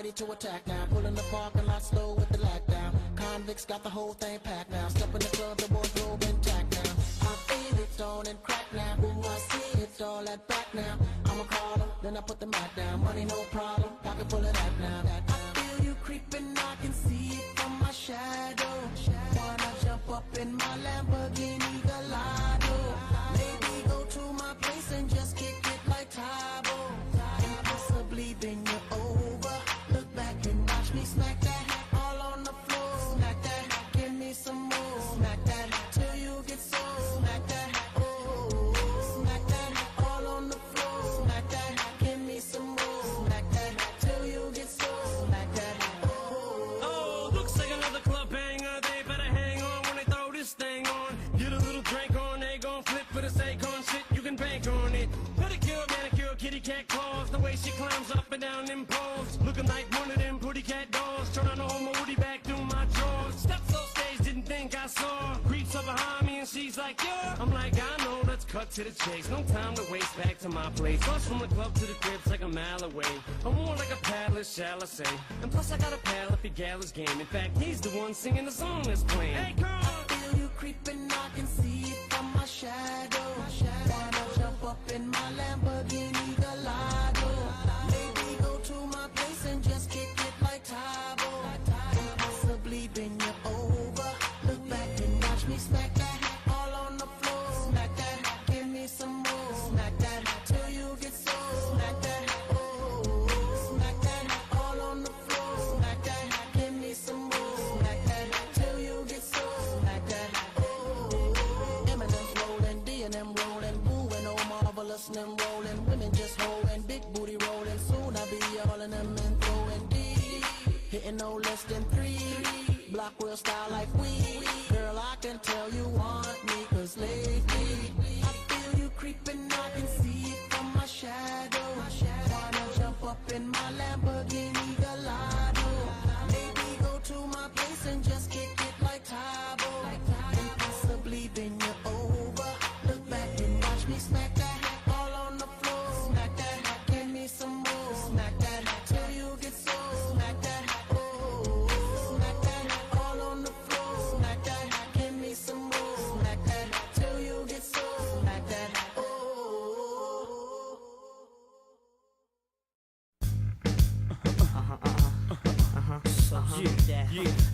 ready to attack now. Pulling the parking lot slow with the lag down. Convicts got the whole thing packed now. Step in the club, the wardrobe intact now. I feel it on and crack now. Ooh, I see it all at back now. I'ma call them, then I put the mat down. Money no problem, pocket full of that now. I feel you creeping, I can see it from my shadow. Wanna jump up in my Lamborghini Gallardo. Maybe go to my place and just kick it like Tybo. And possibly bend you over. Look back and watch me smack that all on the floor. Smack that, give me some more. Smack that till you get so. Smack that, oh. Smack that all on the floor. Smack that, give me some more. Smack that till you get so. Smack that, oh. Oh, looks like another club banger. They better hang on when they throw this thing on. Get a little drink on, they gon' flip for the sake on shit. You can bank on it. Pedicure, manicure, kitty cat claws. The way she climbs up and down them poles. Looking like one of them pretty cat dolls. Turn on the whole moody back through my drawers. Steps on stage, didn't think I saw. Creeps up behind me and she's like, yeah. I'm like, I know, let's cut to the chase. No time to waste, back to my place. Bus from the club to the crib's like a mile away. I'm more like a paddler, shall I say. And plus I got a pal if he gallows game. In fact, he's the one singing the song that's playing. Hey, girl! I feel you creeping, I can see it from my shadow. Wanna jump up in my Lamborghini Gallardo. Maybe go to my place and just kick it like Tybo. And possibly bend you over. Look back and watch me smack that all on the floor. Smack that, give me some more. Smack that till you get so. Smack that, oh. Smack that all on the floor. Smack that, give me some more. Smack that till you get so. Smack that, oh. Eminem's rolling, D and M rolling, Boo and oh marvelous them rolling. Women just holding, big booty rolling. Soon I be all in them and throwing D. Hitting no less than 3. Block real style like we. Girl, I can tell you want me, cause lately I feel you creeping, I can see it from my shadow. Wanna jump up in my Lamborghini Gallardo. Maybe go to my place and just kick it like Tybo. And possibly bend you over. Look back and watch me smack that all on the floor. Smack that, give me some more. Smack that till you get so. Smack that, oh. Smack that all on the floor. Smack that, give me some more. Smack that till you get so. Smack that, oh. Yeah.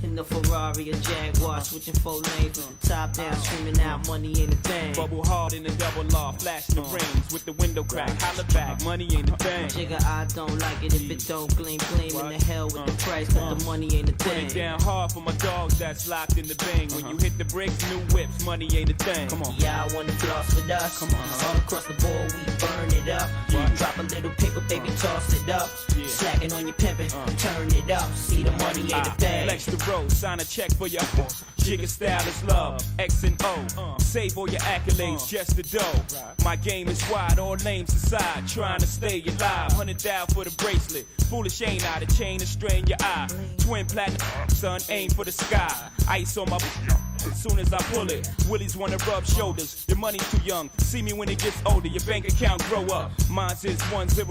In the Ferrari or Jaguar, switching 4 lanes with the top down, screaming out, money ain't a thing. Bubble hard in the double law, flashing the rings with the window crack, holla back, money ain't a thing. Jigga, I don't like it if it don't gleam, gleam. In the hell with the price, but the money ain't a Put thing. it down hard for my dogs that's locked in the bang. When you hit the bricks, new whips, money ain't a thing. Come on. Yeah, I wanna floss with us. Come on. All across the board, we burn it up. Drop a little paper, baby, toss it up. Slacking on your pimpin', turn it up. See the money ain't a thing. Flex the road, sign a check for your Jigga style is love, X and O. Save all your accolades, just the dough. My game is wide, all names aside. Trying to stay alive, 100 down for the bracelet. Foolish ain't I, the chain to strain your eye. Twin platinum, son, aim for the sky. Ice on my as soon as I pull it. Willies wanna rub shoulders, your money's too young. See me when it gets older, your bank account grow up. Mine's is 1000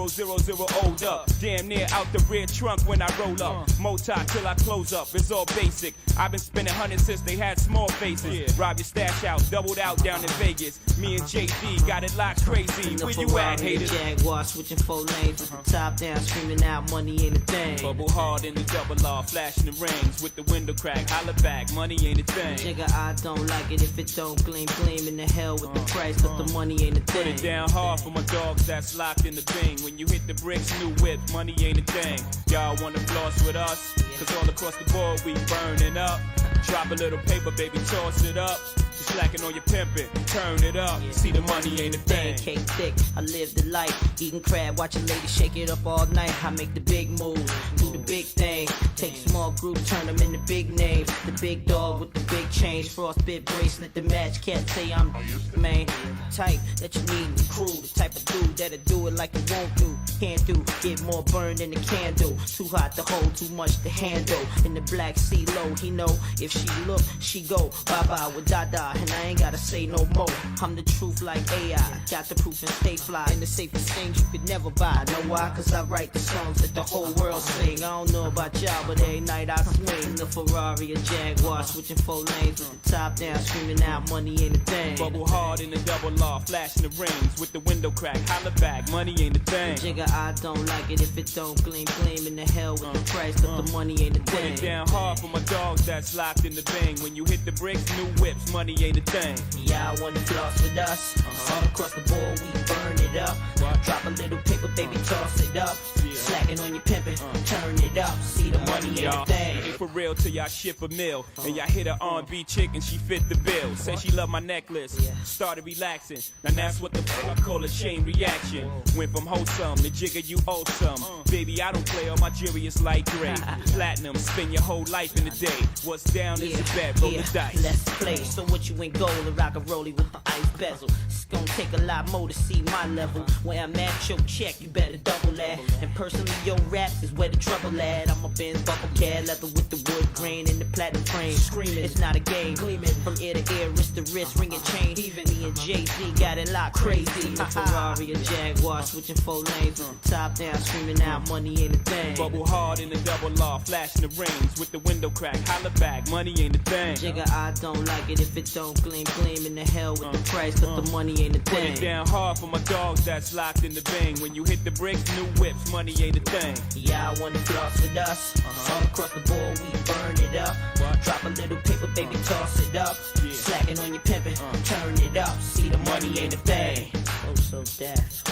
old up. Damn near out the rear trunk when I roll up. Moti till I close up, it's all basic. I've been spending hundreds since they had small faces. Rob your stash out, doubled out down in Vegas. Me and JD got it locked crazy. Where you at, haters? Jaguar, switching 4 lanes with the top down, screaming out, money ain't a thing. Bubble hard in the double R, flashing the rings with the window crack. Holla back, money ain't a thing. Jigga, I don't like it if it don't gleam, gleam. In the hell with the price, but the money ain't a thing. Put it down hard for my dogs that's locked in the bing. When you hit the bricks, new whip, money ain't a thing. Y'all wanna floss with us? Cause all across the board we burning up. Drop a little paper, baby, toss it up. You slacking on your pimpin', turn it up. See the money ain't a thing. Cake thick, I live the life. Eating crab, watching ladies shake it up all night. I make the big move, do the big thing. Take small groups, turn them into big names. The big dog with the big change, frostbit bracelet, the match cat say I'm the man. Type that you need in the crew, the type of dude that'll do it like you won't do. Can't do, get more burned than a candle. Too hot to hold, too much to handle. In the black sea low, he know if she look, she go bye-bye with Dada. fly, and I ain't gotta say no more. I'm the truth like AI, got the proof and stay fly. And the safest things you could never buy. Know why? Cause I write the songs that the whole world sing. I don't know about y'all, but every night I swing the Ferrari or Jaguar, switching 4 lanes with the top down, screaming out money ain't a thing. Bubble hard in the double law, flashing the rings with the window crack, holla back, money ain't a thing. Jigga, I don't like it if it don't gleam, gleam in the hell with the price, cause the money ain't a Put thing. it down hard for my dogs that's locked in the bang. When you hit the bricks, new whips, money ain't a thing. Y'all wanna floss with us? All across the board, we burn it up. Drop a little paper, baby, toss it up. Slacking on your pimpin', turn it up. See the money ain't a thing. Ain't for real till y'all ship a meal. And y'all hit a R&B chick and she fit the bill. Said she loved my necklace, started relaxing. Now that's what the fuck I call a chain reaction. Went from wholesome to jigger, you awesome. Baby, I don't play, all my jewelry is light gray. Platinum, spend your whole life in a day. What's down is a bet, roll the dice. Let's play. So what you ain't gold and rock a rollie with the ice bezel. It's gonna take a lot more to see my level. Where I'm at, your check, you better double that. And personally, your raps is where the trouble at. I'm a Benz buckle cat, leather with the wood grain and the platinum frame. Screaming, it's not a game. Gleaming from ear to ear, wrist to wrist, ringing chain. Even me and Jay-Z got it locked crazy. A Ferrari or Jaguar, switching 4 lanes with the top down, screaming out money ain't a thing. Bubble hard in the double law, flashing the rings with the window crack, holla back, money ain't a thing. Jigga, I don't like it if it don't gleam, gleam in the hell with the price, cause the money ain't a Put thing. it down hard for my dogs that's locked in the bang. When you hit the bricks, new whips, money ain't a thing. Y'all wanna floss with us? All across the board, we burn it up. Drop a little paper, baby, toss it up. Slacking on your pimpin', turn it up. See the money ain't a thing. Oh, so deaf.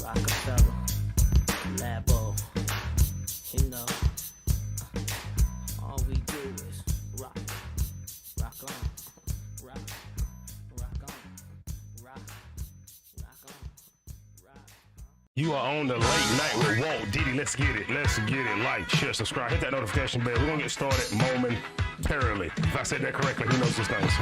Rockefeller, Labo, you know. All we do is rock, rock on, rock, rock on, rock, rock on, rock. You are on the late night with Walt Diddy. Let's get it. Let's get it. Like, share, subscribe. Hit that notification bell. We're going to get started momentarily. If I said that correctly, who knows these things?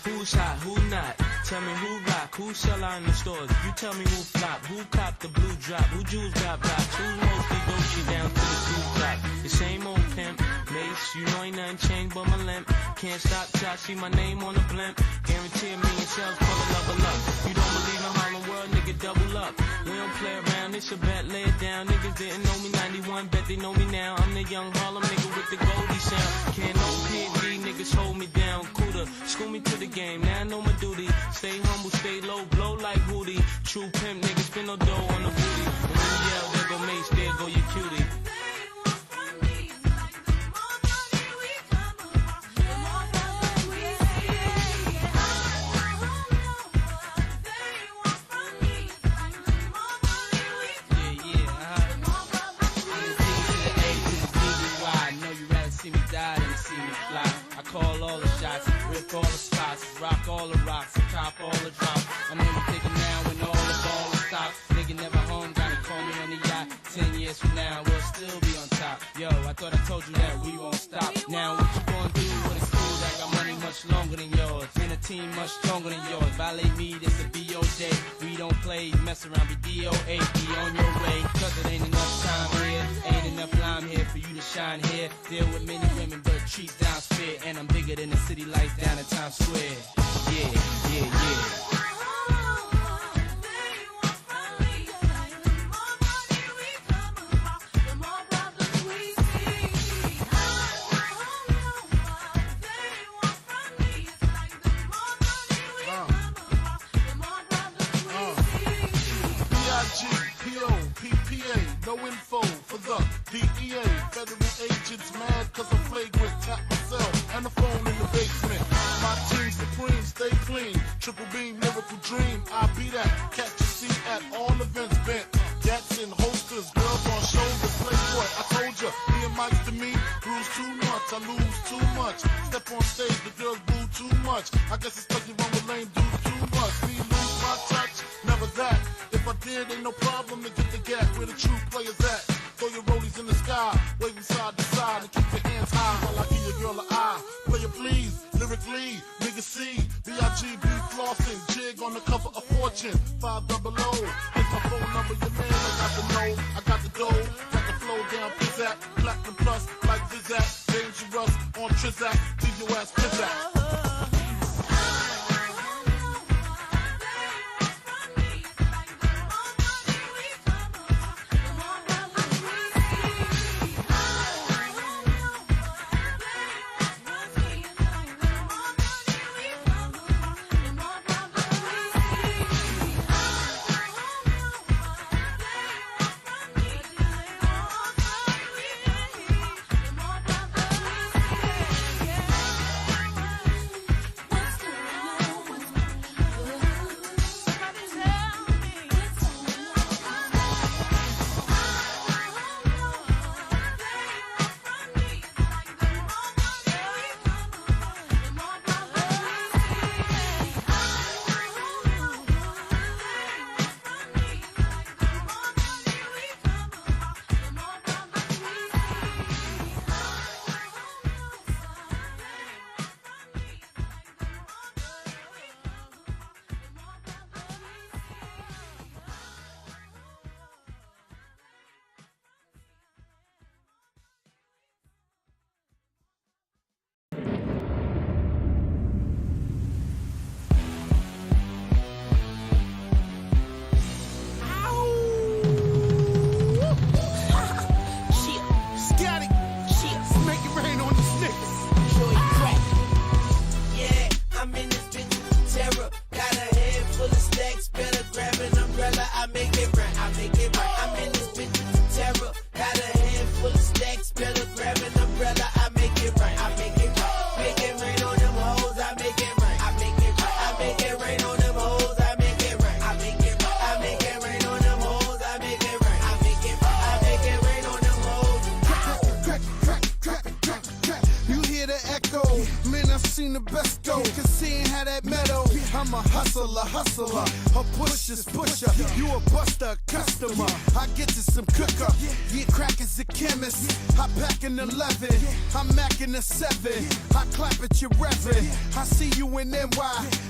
Who's hot, who not? Tell me who rock, who sell out in the stores. You tell me who flop, who cop the blue drop, who jewels got blocks, who's mostly Gucci down to the blue drop. The same old pimp, mace, you know ain't nothing changed but my limp. Can't stop till I see my name on the blimp. Guarantee a million sales, call it level up. You don't believe in Harlem World, nigga, double up. We don't play around, it's a bet, lay it down. Niggas didn't know me 91, bet they know me now. I'm the young Harlem nigga with the Goldie sound. Can't no PD, niggas hold me down. Cooler, school me to the game, now I know my duty. Stay humble, stay low, blow like Hootie. True pimp, niggas spin no dough on the booty. And when you yell, there go Mace, there go your cutie. Call all the shots, rip all the spots, rock all the rocks, cop all the drops. I know you thinking now when all the ball is stopped. Nigga never home, gotta call me on the yacht. 10 years from now, we'll still be on top. Yo, I thought I told you that we won't stop. Now what you gonna do when it's cool? I got money much longer than yours, and a team much stronger than yours. Violate me, this a BOJ. We don't play, mess around, be DOA. Be on your way, cause it ain't enough time here. Ain't enough lime here for you to shine here. Deal with many women, but treat down spit. And I'm bigger than the city lights down in Times Square. Yeah, yeah, yeah. No info for the DEA. Federal agents mad cause I'm flagrant. Tap myself and the phone in the basement. My team supreme, stay clean. Triple beam, lyrical dream. I be that. Catch a seat at all events bent. Gats in holsters, girls on shoulders. Playboy, I told ya. Me and Mike to me, bruise too much. I lose too much. Step on stage, the girls boo too much. I guess it's cause you run with lame dudes too much. Me lose my touch, never that. If I did, ain't no problem to get the gap where the true players at. Throw your rollies in the sky, waving side to side, and keep your hands high while I give your girl an eye. Player please, lyrically, nigga C, B.I.G.B. flossing, jig on the cover of Fortune, 500. Here's my phone number, your man, I got the know, I got the dough, got the flow down, pizzazz, platinum plus, like Zizak, dangerous on Trizak, leave your ass pizzazz. Hustler, a pusher's pusher. You a buster, customer. I get to some cooker. Yeah, crack is a chemist. I pack an 11. I'm macking a 7. I clap at your reverend. I see you in NY.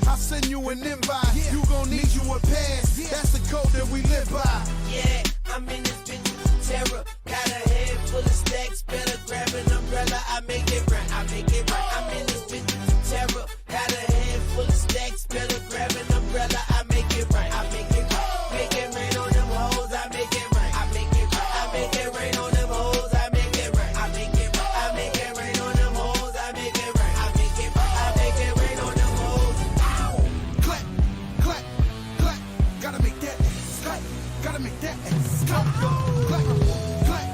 I send you an invite. You gon' need you a pass. That's the code that we live by. Yeah, I'm in this bitch with terror. Got a head full of stacks. Better grab an umbrella. I make it right. I make it right. I'm in this bitch with terror. Got a head full of stacks. Better grab an umbrella. I make it right. I make it right. Make it rain on them hoes. I make it right. I make it right. I make it rain on them hoes. I make it right. I make it right. I make it rain on them hoes. I make it right. I make it right. I make it rain on them hoes. Ow! Clap, clap, clap. Gotta make that clap. Gotta make that clap. Clap, clap,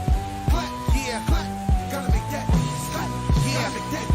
clap. Yeah, clap. Gotta make that clap. Yeah, make that.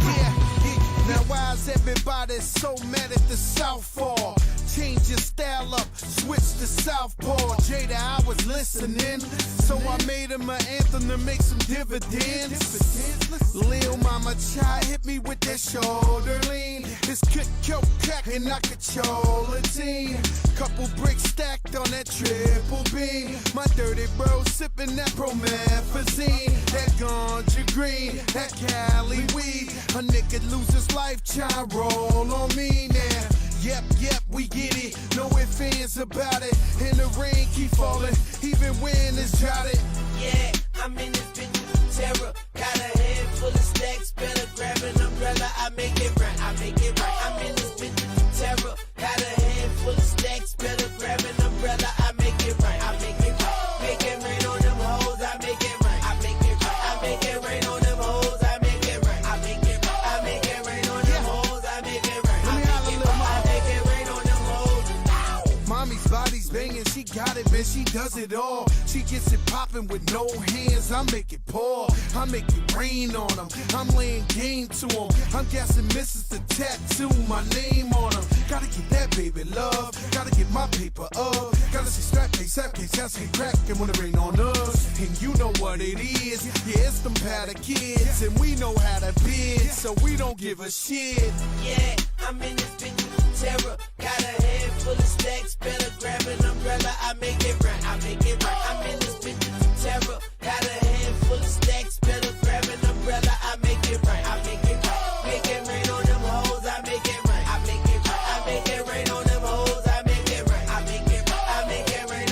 Yeah, yeah. Now why is everybody so mad at the Southpaw? Change your style up, switch to Southpaw. Jada, I was listening, so I made him an anthem to make some dividends. Lil Mama Chai hit me with that shoulder lean. It's kick, yo, crack, and I control a team. Couple bricks stacked on that triple beam. My dirty bro sipping that promethazine. That ganja green, that Cali weed. A nigga lose his life, try roll on me now. Yep, we get it. No ifs, ands about it. And the rain keep falling, even when it's droughted. Yeah, I'm in this bitch with terror. Got a head full of stacks. Better grab an umbrella. I make it right. I make it right. I'm in this bitch with terror. Got a head full of stacks. Better grab an umbrella. I make it right. I make it right. Make it rain on them hoes. I make it right. I make it right. I make it rain on them hoes. I make it right. I make it right. I make it rain on them hoes. I make it right. I make it right. I make it rain on them hoes. Mommy's body's banging, she got it, man, she does it all. She gets it popping with no hands, I make it pour. I make it rain on them, I'm laying game to them. I'm guessing misses the tattoo, my name on them. Gotta get that baby love, gotta get my paper up. Gotta see strap case, sap case, house get crackin' when it rain on us. And you know what it is, yeah, it's them powder kids. And we know how to bid, so we don't give a shit. Yeah, I'm in this bitch with terror. Got a head full of stacks. Better grab an umbrella. I make it right. I make it right. I'm in this bitch with terror. Got a head full of stacks. Better grab an umbrella. I make it right. I make it right. Make it rain on them hoes. I make it right. I make it right. I make it rain on them hoes. I make it right. I make it right. I make it rain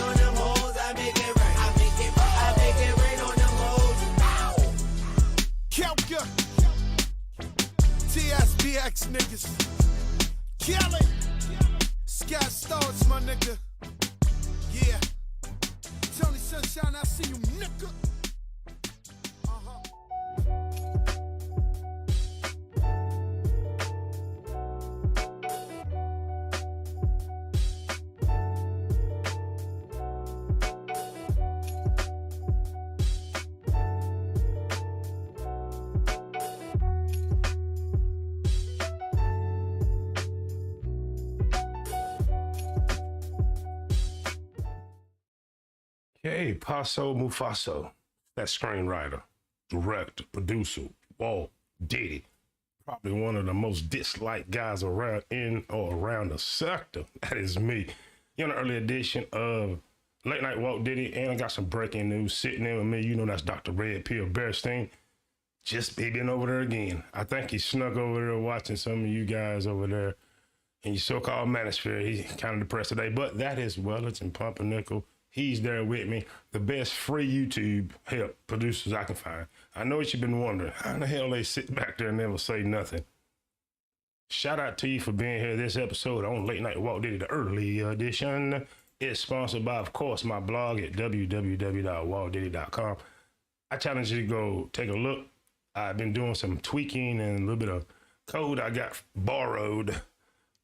FILMWORKS, my nigga. Yeah. Tony Sunshine, I see you, nigga. Hey, Paso Mufaso, that screenwriter, director, producer, Walt Diddy, probably one of the most disliked guys around in or around the sector. That is me. You're on an early edition of Late Night Walt Diddy, and I got some breaking news sitting in with me. You know that's Dr. Red Pill Bearstein. Just been over there again. I think he snuck over there watching some of you guys over there in your so-called manosphere. He's kind of depressed today, but that is Wellington Pumpernickel. He's there with me, the best free YouTube help producers I can find. I know what you've been wondering. How in the hell they sit back there and never say nothing? Shout out to you for being here this episode on Late Night Walt Diddy, the early edition. It's sponsored by, of course, my blog at www.waltdiddy.com. I challenge you to go take a look. I've been doing some tweaking and a little bit of code I got borrowed,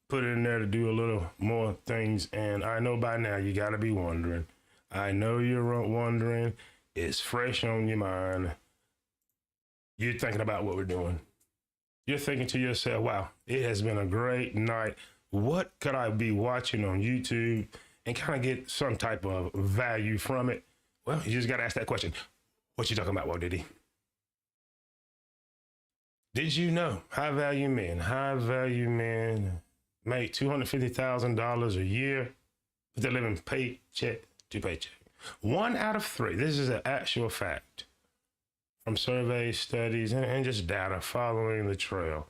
put it in there to do a little more things. And I know by now you got to be wondering. I know you're wondering. It's fresh on your mind. You're thinking about what we're doing. You're thinking to yourself, wow, it has been a great night. What could I be watching on YouTube and kind of get some type of value from it? Well, you just got to ask that question. What you talking about, Walt Diddy? Did you know high value men make $250,000 a year, but they're living paycheck to paycheck? 1 out of 3, this is an actual fact from surveys, studies, and just data following the trail.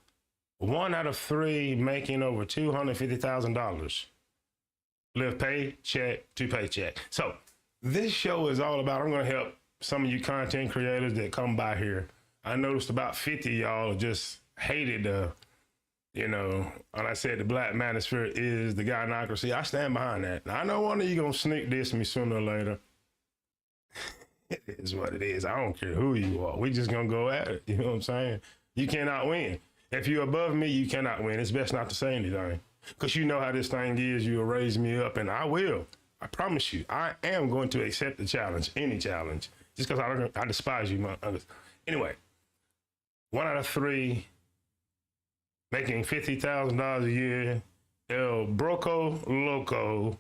1 out of 3 making over $250,000 live paycheck to paycheck. So this show is all about, I'm going to help some of you content creators that come by here. I noticed about 50 of y'all just hated when I said the black manosphere is the gynocracy. I stand behind that. Now, I know one of you gonna sneak diss me sooner or later. It is what it is. I don't care who you are. We just gonna go at it. You know what I'm saying? You cannot win. If you're above me, you cannot win. It's best not to say anything. Because you know how this thing is. You'll raise me up, and I will. I promise you. I am going to accept the challenge, any challenge. Just because I despise you, motherfuckers. Anyway, 1 out of 3 making $50,000 a year, El Broco Loco,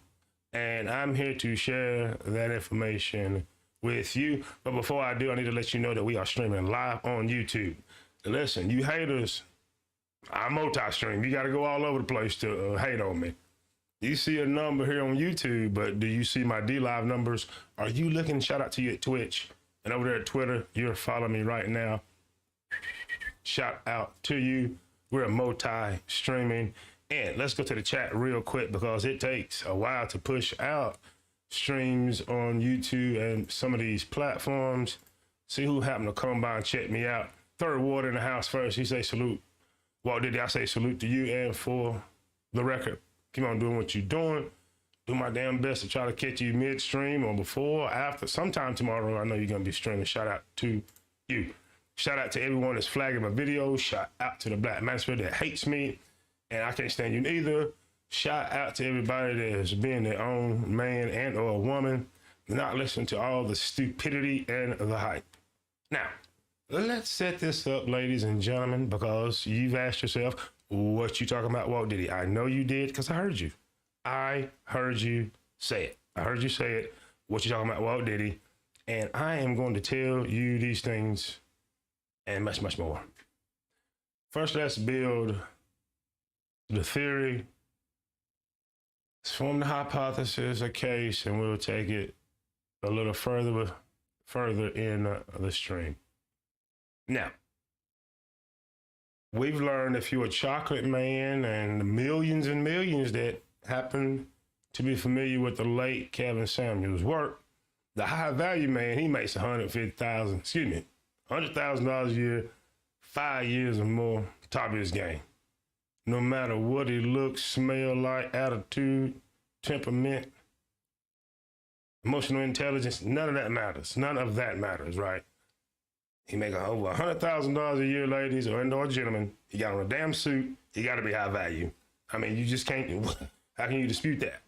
and I'm here to share that information with you. But before I do, I need to let you know that we are streaming live on YouTube. Listen, you haters, I multi-stream. You got to go all over the place to hate on me. You see a number here on YouTube, but do you see my D-Live numbers? Are you looking? Shout out to you at Twitch and over there at Twitter. You're following me right now. Shout out to you. We're multi-streaming. And let's go to the chat real quick because it takes a while to push out streams on YouTube and some of these platforms. See who happened to come by and check me out. Third Ward in the house first. He say salute. Walt Diddy, I say salute to you, and for the record, keep on doing what you're doing. Do my damn best to try to catch you midstream or before or after. Sometime tomorrow, I know you're going to be streaming. Shout out to you. Shout out to everyone that's flagging my videos. Shout out to the black manosphere that hates me, and I can't stand you neither. Shout out to everybody that's being their own man and or woman, not listening to all the stupidity and the hype. Now, let's set this up, ladies and gentlemen, because you've asked yourself, what you talking about, Walt Diddy? I know you did, because I heard you. I heard you say it. I heard you say it. What you talking about, Walt Diddy? And I am going to tell you these things and much, much more. First, let's build the theory. Let's form the hypothesis, a case, and we'll take it a little further in the stream. Now, we've learned if you're a chocolate man and the millions and millions that happen to be familiar with the late Kevin Samuels' work, the high value man, he makes $100,000 a year, 5 years or more, top of his game. No matter what he looks, smell like, attitude, temperament, emotional intelligence, none of that matters. None of that matters, right? He make over $100,000 a year, ladies or gentlemen. He got on a damn suit. He got to be high value. I mean, you just can't. How can you dispute that?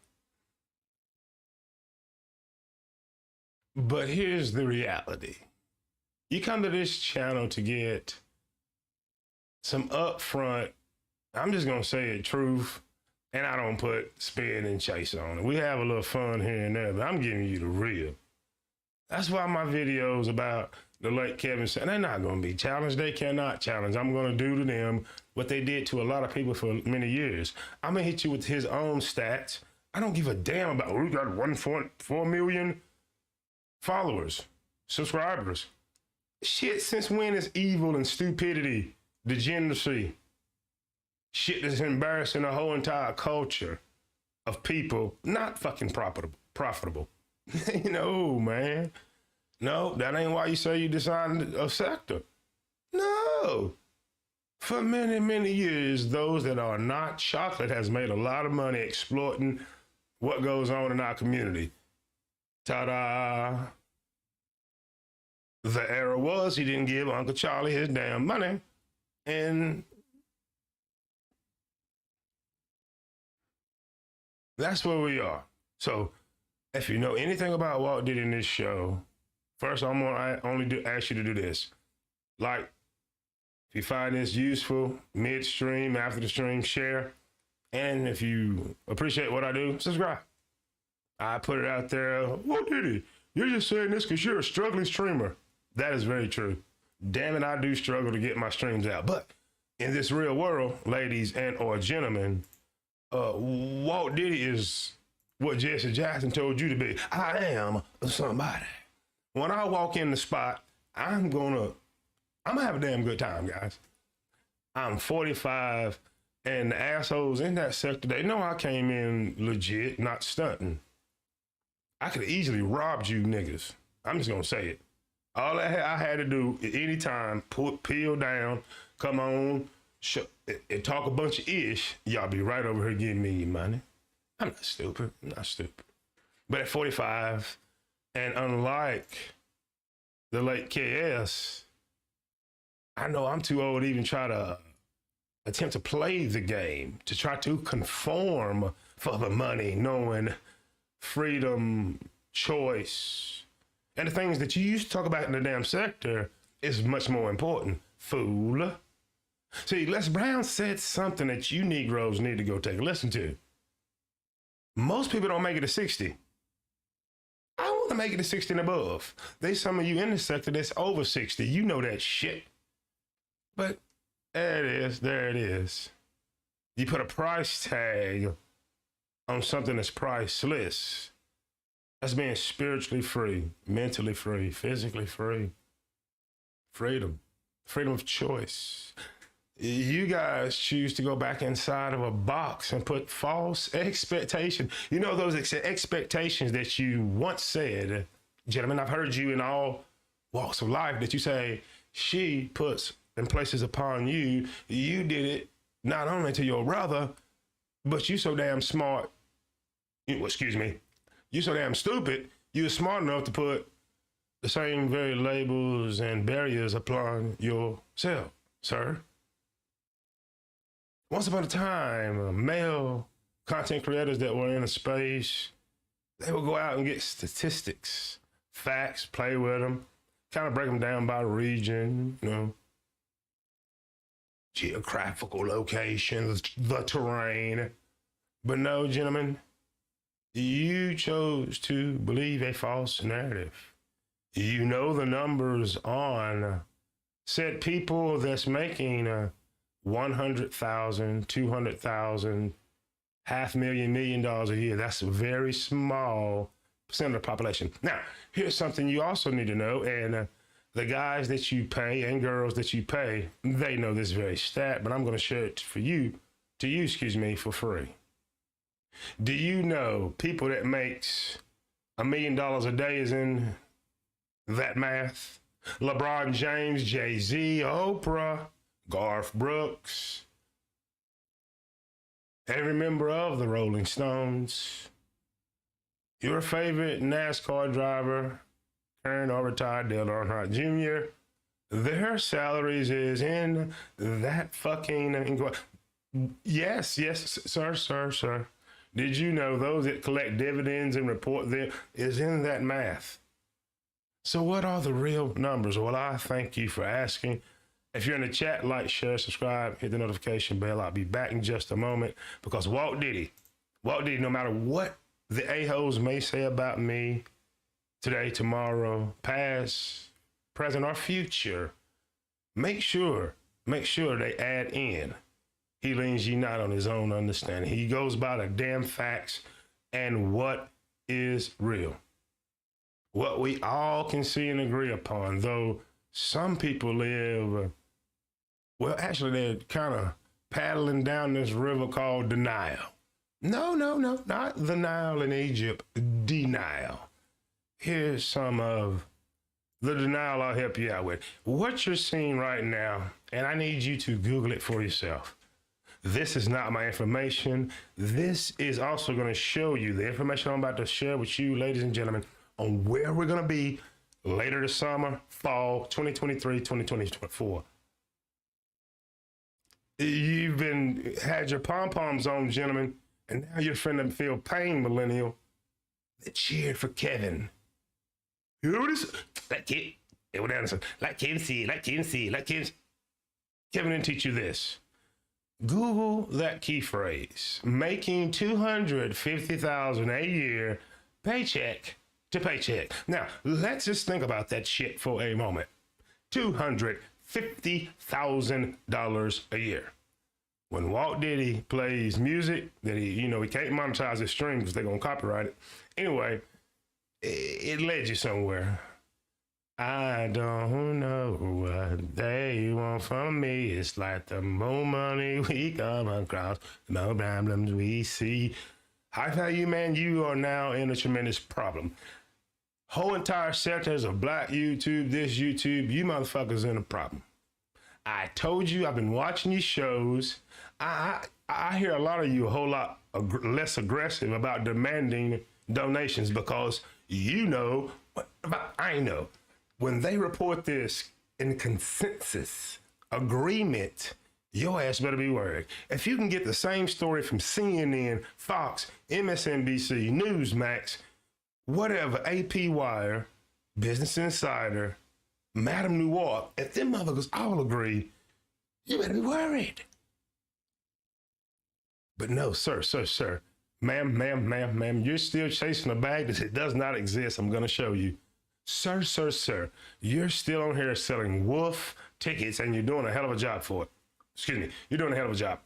But here's the reality. You come to this channel to get some upfront, I'm just going to say it, truth, and I don't put spin and chase on it. We have a little fun here and there, but I'm giving you the real. That's why my videos about the late Kevin said, they're not going to be challenged. They cannot challenge. I'm going to do to them what they did to a lot of people for many years. I'm going to hit you with his own stats. I don't give a damn about, we got 1.4 million followers, subscribers. Shit, since when is evil and stupidity, degeneracy, shit that's embarrassing the whole entire culture of people not fucking profitable? No, man. No, that ain't why you say you designed a sector. No. For many, many years, those that are not chocolate has made a lot of money exploiting what goes on in our community. Ta-da. The error was he didn't give Uncle Charlie his damn money. And that's where we are. So if you know anything about Walt Diddy in this show, first I'm going to ask you to do this. Like, if you find this useful, midstream, after the stream, share. And if you appreciate what I do, subscribe. I put it out there. Walt Diddy, you're just saying this because you're a struggling streamer. That is very true. Damn it, I do struggle to get my streams out. But in this real world, ladies and or gentlemen, Walt Diddy is what Jesse Jackson told you to be. I am somebody. When I walk in the spot, I'm gonna have a damn good time, guys. I'm 45, and the assholes in that sector, they know I came in legit, not stunting. I could have easily robbed you niggas. I'm just gonna say it. All I had to do at any time, peel down, come on, and talk a bunch of ish, y'all be right over here giving me your money. I'm not stupid. I'm not stupid. But at 45, and unlike the late KS, I know I'm too old to even try to attempt to play the game, to try to conform for the money, knowing freedom, choice, and the things that you used to talk about in the damn sector is much more important. Fool. See, Les Brown said something that you Negroes need to go take a listen to. Most people don't make it to 60. I want to make it to 60 and above. There's some of you in the sector that's over 60. You know that shit. But there it is. There it is. You put a price tag on something that's priceless. That's being spiritually free, mentally free, physically free. Freedom. Freedom of choice. You guys choose to go back inside of a box and put false expectations. You know those expectations that you once said, gentlemen, I've heard you in all walks of life that you say, she puts and places upon you. You did it not only to your brother, but you so damn smart. Excuse me. You so damn stupid, you were smart enough to put the same very labels and barriers upon yourself, sir. Once upon a time, male content creators that were in a space, they would go out and get statistics, facts, play with them, kind of break them down by region, you know, geographical locations, the terrain. But no, gentlemen, you chose to believe a false narrative. You know the numbers on said people that's making 100,000, 200,000, $500,000, $1 million a year. That's a very small percent of the population. Now, here's something you also need to know, and the guys that you pay and girls that you pay, they know this very stat, but I'm going to share it for you, for free. Do you know people that makes $1 million a day is in that math? LeBron James, Jay-Z, Oprah, Garth Brooks, every member of the Rolling Stones, your favorite NASCAR driver, current or retired Dale Earnhardt Jr., their salaries is in that fucking... Yes, sir. Did you know those that collect dividends and report them is in that math? So what are the real numbers? Well, I thank you for asking. If you're in the chat, like, share, subscribe, hit the notification bell. I'll be back in just a moment because Walt Diddy, no matter what the a-holes may say about me today, tomorrow, past, present, or future, make sure they add in. He leans ye not on his own understanding. He goes by the damn facts and what is real. What we all can see and agree upon, though some people live, well, actually, they're kind of paddling down this river called denial. No, not the Nile in Egypt, denial. Here's some of the denial I'll help you out with. What you're seeing right now, and I need you to Google it for yourself. This is not my information. This is also going to show you the information I'm about to share with you, ladies and gentlemen, on where we're going to be later this summer, fall, 2023, 2024. You've had your pom-poms on, gentlemen, and now you're finna feel pain, millennial. They cheered for Kevin. You know what it is? Like Kevin, like Kevin. Kevin didn't teach you this. Google that key phrase, making $250,000 a year, paycheck to paycheck. Now, let's just think about that shit for a moment. $250,000 a year. When Walt Diddy plays music that he can't monetize his stream because they're gonna copyright it. Anyway, it led you somewhere. I don't know what they want from me. It's like the more money we come across, the more problems we see. High value man, you are now in a tremendous problem. Whole entire sectors of black YouTube, this YouTube, you motherfuckers in a problem. I told you, I've been watching these shows. I hear a lot of you a whole lot less aggressive about demanding donations because you know, I know. When they report this in consensus agreement, your ass better be worried. If you can get the same story from CNN, Fox, MSNBC, Newsmax, whatever, AP Wire, Business Insider, Madame Noir, if them motherfuckers all agree, you better be worried. But no, sir, ma'am, you're still chasing a bag that does not exist. I'm going to show you. Sir, you're still on here selling wolf tickets and you're doing a hell of a job for it. Excuse me, you're doing a hell of a job.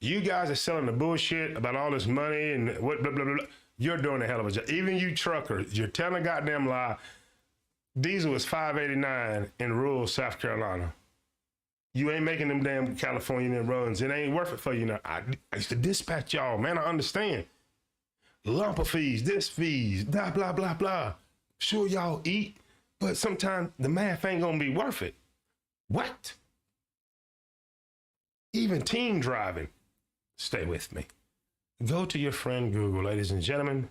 You guys are selling the bullshit about all this money and what, blah, blah, blah. You're doing a hell of a job. Even you truckers, you're telling a goddamn lie. Diesel is $5.89 in rural South Carolina. You ain't making them damn California runs. It ain't worth it for you now. I used to dispatch y'all, man, I understand. Lumper fees, this fees, blah, blah, blah, blah. Sure, y'all eat, but sometimes the math ain't gonna be worth it. What? Even team driving. Stay with me. Go to your friend Google, ladies and gentlemen,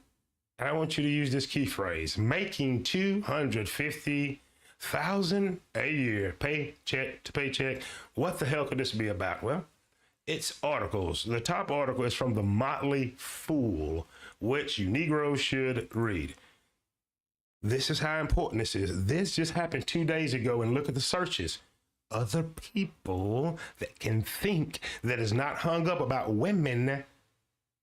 and I want you to use this key phrase, making $250,000 a year, paycheck to paycheck. What the hell could this be about? Well, it's articles. The top article is from the Motley Fool, which you Negroes should read. This is how important this is. This just happened 2 days ago, and look at the searches. Other people that can think, that is not hung up about women,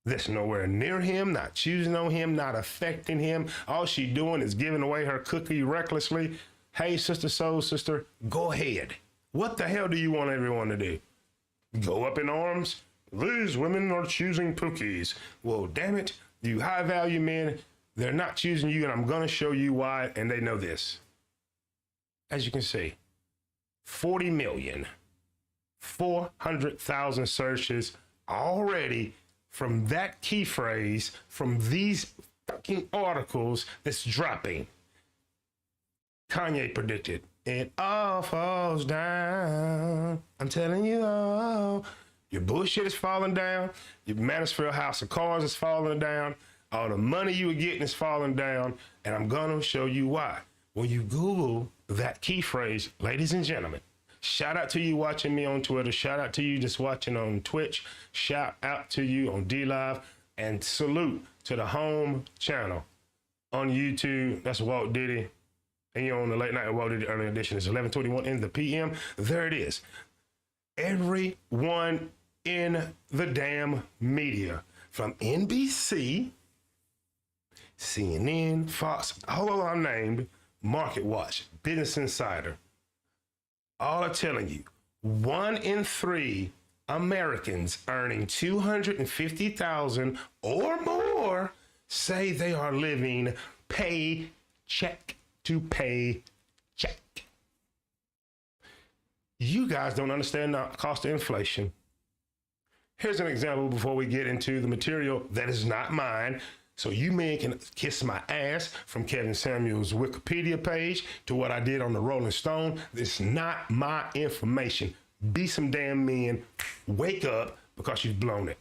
that's nowhere near him, not choosing on him, not affecting him. All she doing is giving away her cookie recklessly. Hey, sister, soul sister, go ahead. What the hell do you want everyone to do? Go up in arms? These women are choosing Pookies. Well, damn it, you high value men, they're not choosing you, and I'm going to show you why, and they know this. As you can see, 40,400,000 searches already from that key phrase, from these fucking articles that's dropping. Kanye predicted, it all falls down. I'm telling you all. Your bullshit is falling down. Your Mansfield House of Cards is falling down. All the money you were getting is falling down, and I'm gonna show you why. When you Google that key phrase, ladies and gentlemen, shout out to you watching me on Twitter, shout out to you just watching on Twitch, shout out to you on D-Live, and salute to the home channel on YouTube. That's Walt Diddy. And you're on the late night with Walt Diddy early edition. It's 11:21 in the PM. There it is. Everyone in the damn media, from NBC, CNN, Fox, all of them named, Market Watch, Business Insider, all are telling you 1 in 3 Americans earning $250,000 or more say they are living paycheck to paycheck. You guys don't understand the cost of inflation. Here's an example before we get into the material that is not mine. So you men can kiss my ass, from Kevin Samuel's Wikipedia page to what I did on the Rolling Stone. It's not my information. Be some damn men. Wake up, because you've blown it.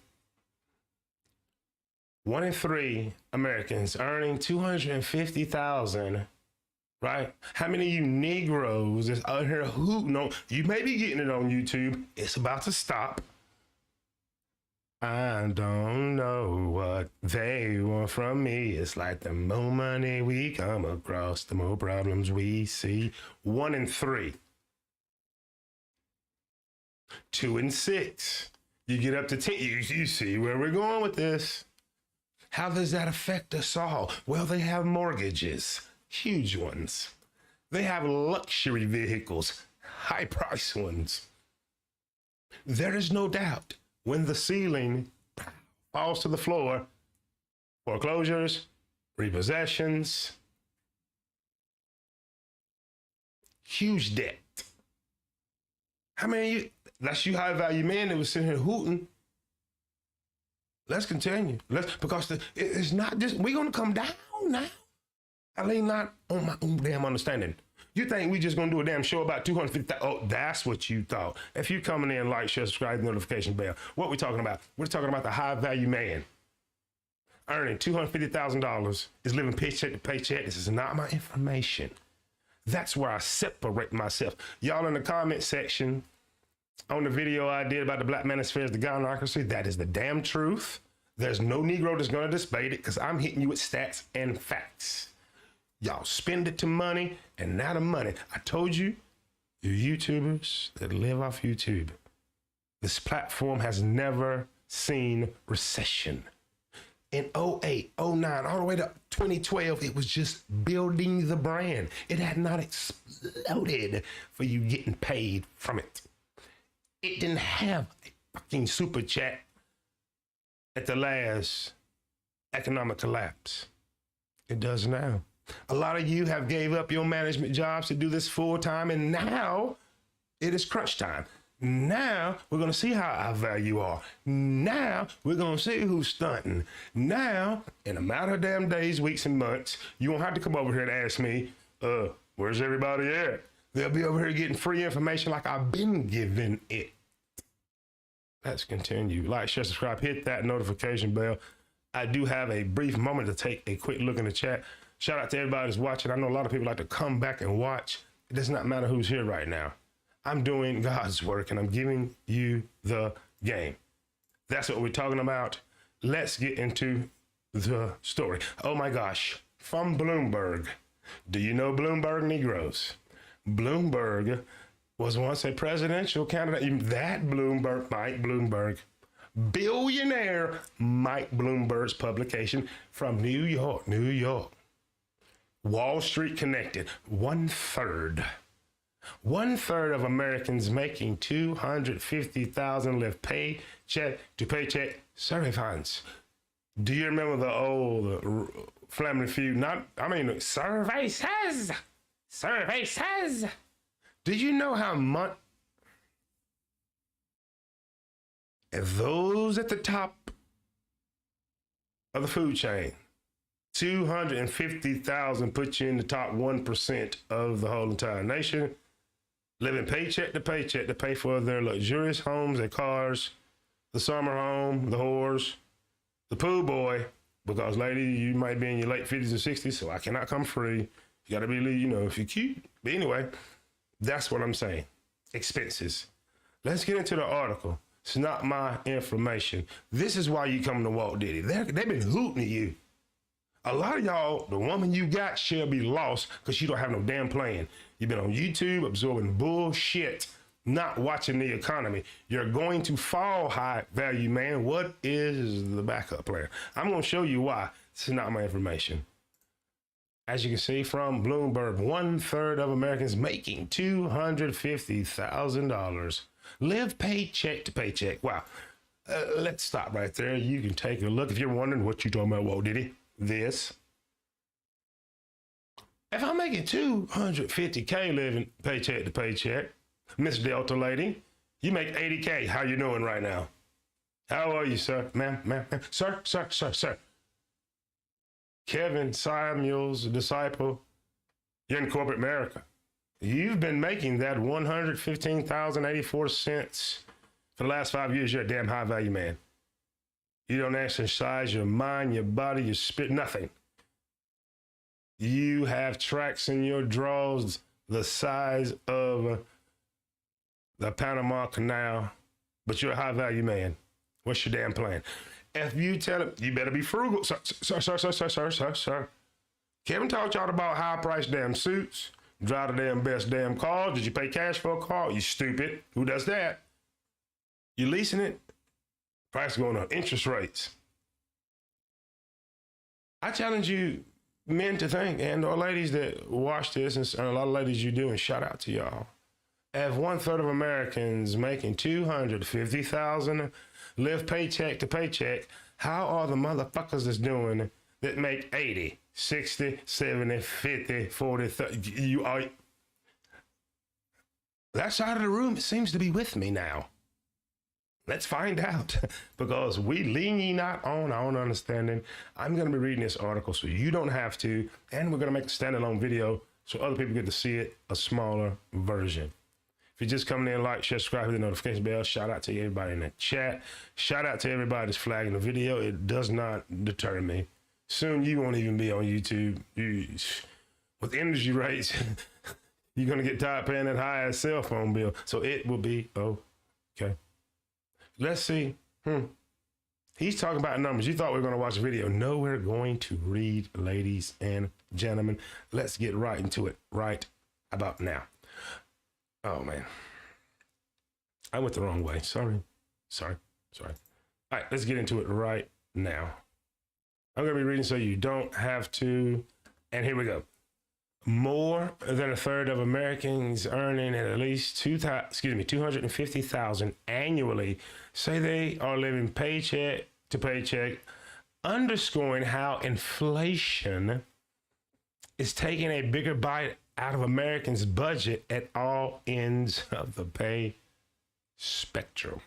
1 in 3 Americans earning $250,000, right? How many of you Negroes is out here hooting on? You may be getting it on YouTube. It's about to stop. I don't know what they want from me. It's like the more money we come across, the more problems we see. 1 in 3. 2 in 6. You get up to 10. You see where we're going with this. How does that affect us all? Well, they have mortgages, huge ones. They have luxury vehicles, high-priced ones. There is no doubt, when the ceiling falls to the floor, foreclosures, repossessions, huge debt. How many of you, that's you high-value men that was sitting here hooting? Let's continue. Because it's not just, we're going to come down now. I lean not on my own damn understanding. You think we just going to do a damn show about 250,000? Oh, that's what you thought. If you coming in, like, share, subscribe, notification bell. What we talking about? We're talking about the high-value man earning $250,000 is living paycheck to paycheck. This is not my information. That's where I separate myself. Y'all in the comment section on the video I did about the Black Manosphere, the gynocracy, that is the damn truth. There's no Negro that's going to debate it, because I'm hitting you with stats and facts. Y'all spend it to money and not to money. I told you, you YouTubers that live off YouTube, this platform has never seen recession. In 08, 09, all the way to 2012, it was just building the brand. It had not exploded for you getting paid from it. It didn't have a fucking super chat at the last economic collapse. It does now. A lot of you have gave up your management jobs to do this full time, and now it is crunch time. Now we're going to see how high value you are. Now we're going to see who's stunting. Now, in a matter of damn days, weeks, and months, you won't have to come over here and ask me, where's everybody at? They'll be over here getting free information like I've been giving it. Let's continue. Like, share, subscribe, hit that notification bell. I do have a brief moment to take a quick look in the chat. Shout out to everybody that's watching. I know a lot of people like to come back and watch. It does not matter who's here right now. I'm doing God's work, and I'm giving you the game. That's what we're talking about. Let's get into the story. Oh my gosh. From Bloomberg. Do you know Bloomberg Negroes? Bloomberg was once a presidential candidate. That Bloomberg, Mike Bloomberg, billionaire Mike Bloomberg's publication from New York, New York. Wall Street Connected, 1/3. 1/3 of Americans making $250,000 live paycheck to paycheck. Survey funds. Do you remember the old Family Feud? Survey says. Survey says. Do you know how much those at the top of the food chain, 250,000 put you in the top 1% of the whole entire nation, living paycheck to pay for their luxurious homes, their cars, the summer home, the whores, the pool boy, Because, lady, you might be in your late 50s or 60s, so I cannot come free. You got to be, you know, if you're cute. But anyway, that's what I'm saying. Expenses. Let's get into the article. It's not my information. This is why you come to Walt Diddy. They've been hooting at you. A lot of y'all, the woman you got shall be lost because you don't have no damn plan. You've been on YouTube absorbing bullshit, not watching the economy. You're going to fall, high value man. What is the backup plan? I'm going to show you why. This is not my information. As you can see from Bloomberg, 1/3 of Americans making $250,000 live paycheck to paycheck. Wow. Let's stop right there. You can take a look. If you're wondering what you're talking about, Walt Diddy, this. If I'm making $250K living paycheck to paycheck, Miss Delta lady, you make $80K. How you doing right now? How are you, sir? Ma'am. Sir. Kevin Samuel's disciple, you're in corporate America. You've been making that $115,084 for the last 5 years. You're a damn high value man. You don't exercise your mind, your body, your spirit, nothing. You have tracks in your drawers the size of the Panama Canal, but you're a high value man. What's your damn plan? If you tell him, you better be frugal. Sir. Kevin taught y'all about high priced damn suits, drive the damn best damn car. Did you pay cash for a car? You stupid. Who does that? You leasing it? Price going up. Interest rates. I challenge you men to think, and or ladies that watch this, and a lot of ladies you do, and shout out to y'all. If 1/3 of Americans making $250,000 live paycheck to paycheck, how are the motherfuckers that's doing that make 80, 60, 70, 50, 40, 30? You are. That side of the room seems to be with me now. Let's find out, because we lean ye not on our own understanding. I'm going to be reading this article so you don't have to, and we're going to make a standalone video so other people get to see it, a smaller version. If you're just coming in, like, share, subscribe, hit the notification bell. Shout out to everybody in the chat. Shout out to everybody that's flagging the video. It does not deter me. Soon you won't even be on YouTube. With energy rates, you're going to get tired paying that high ass cell phone bill. So it will be okay. Let's see. He's talking about numbers. You thought we were going to watch a video. No, we're going to read, ladies and gentlemen. Let's get right into it right about now. Oh, man. I went the wrong way. Sorry. All right, let's get into it right now. I'm going to be reading so you don't have to. And here we go. More than 1/3 of Americans earning at least $250,000 annually say they are living paycheck to paycheck, underscoring how inflation is taking a bigger bite out of Americans' budget at all ends of the pay spectrum.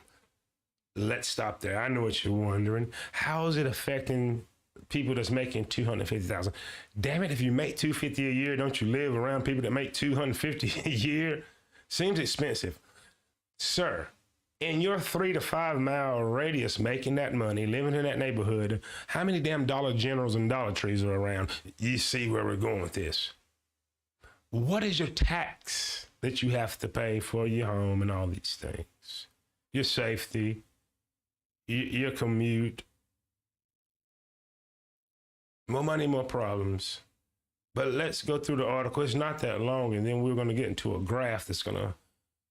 Let's stop there. I know what you're wondering. How is it affecting people that's making $250,000? Damn it, if you make $250 a year, don't you live around people that make $250 a year? Seems expensive. Sir, in your 3 to 5 mile radius, making that money, living in that neighborhood, how many damn Dollar Generals and Dollar Trees are around? You see where we're going with this. What is your tax that you have to pay for your home and all these things? Your safety, your commute. More money, more problems. But let's go through the article. It's not that long, and then we're going to get into a graph that's going to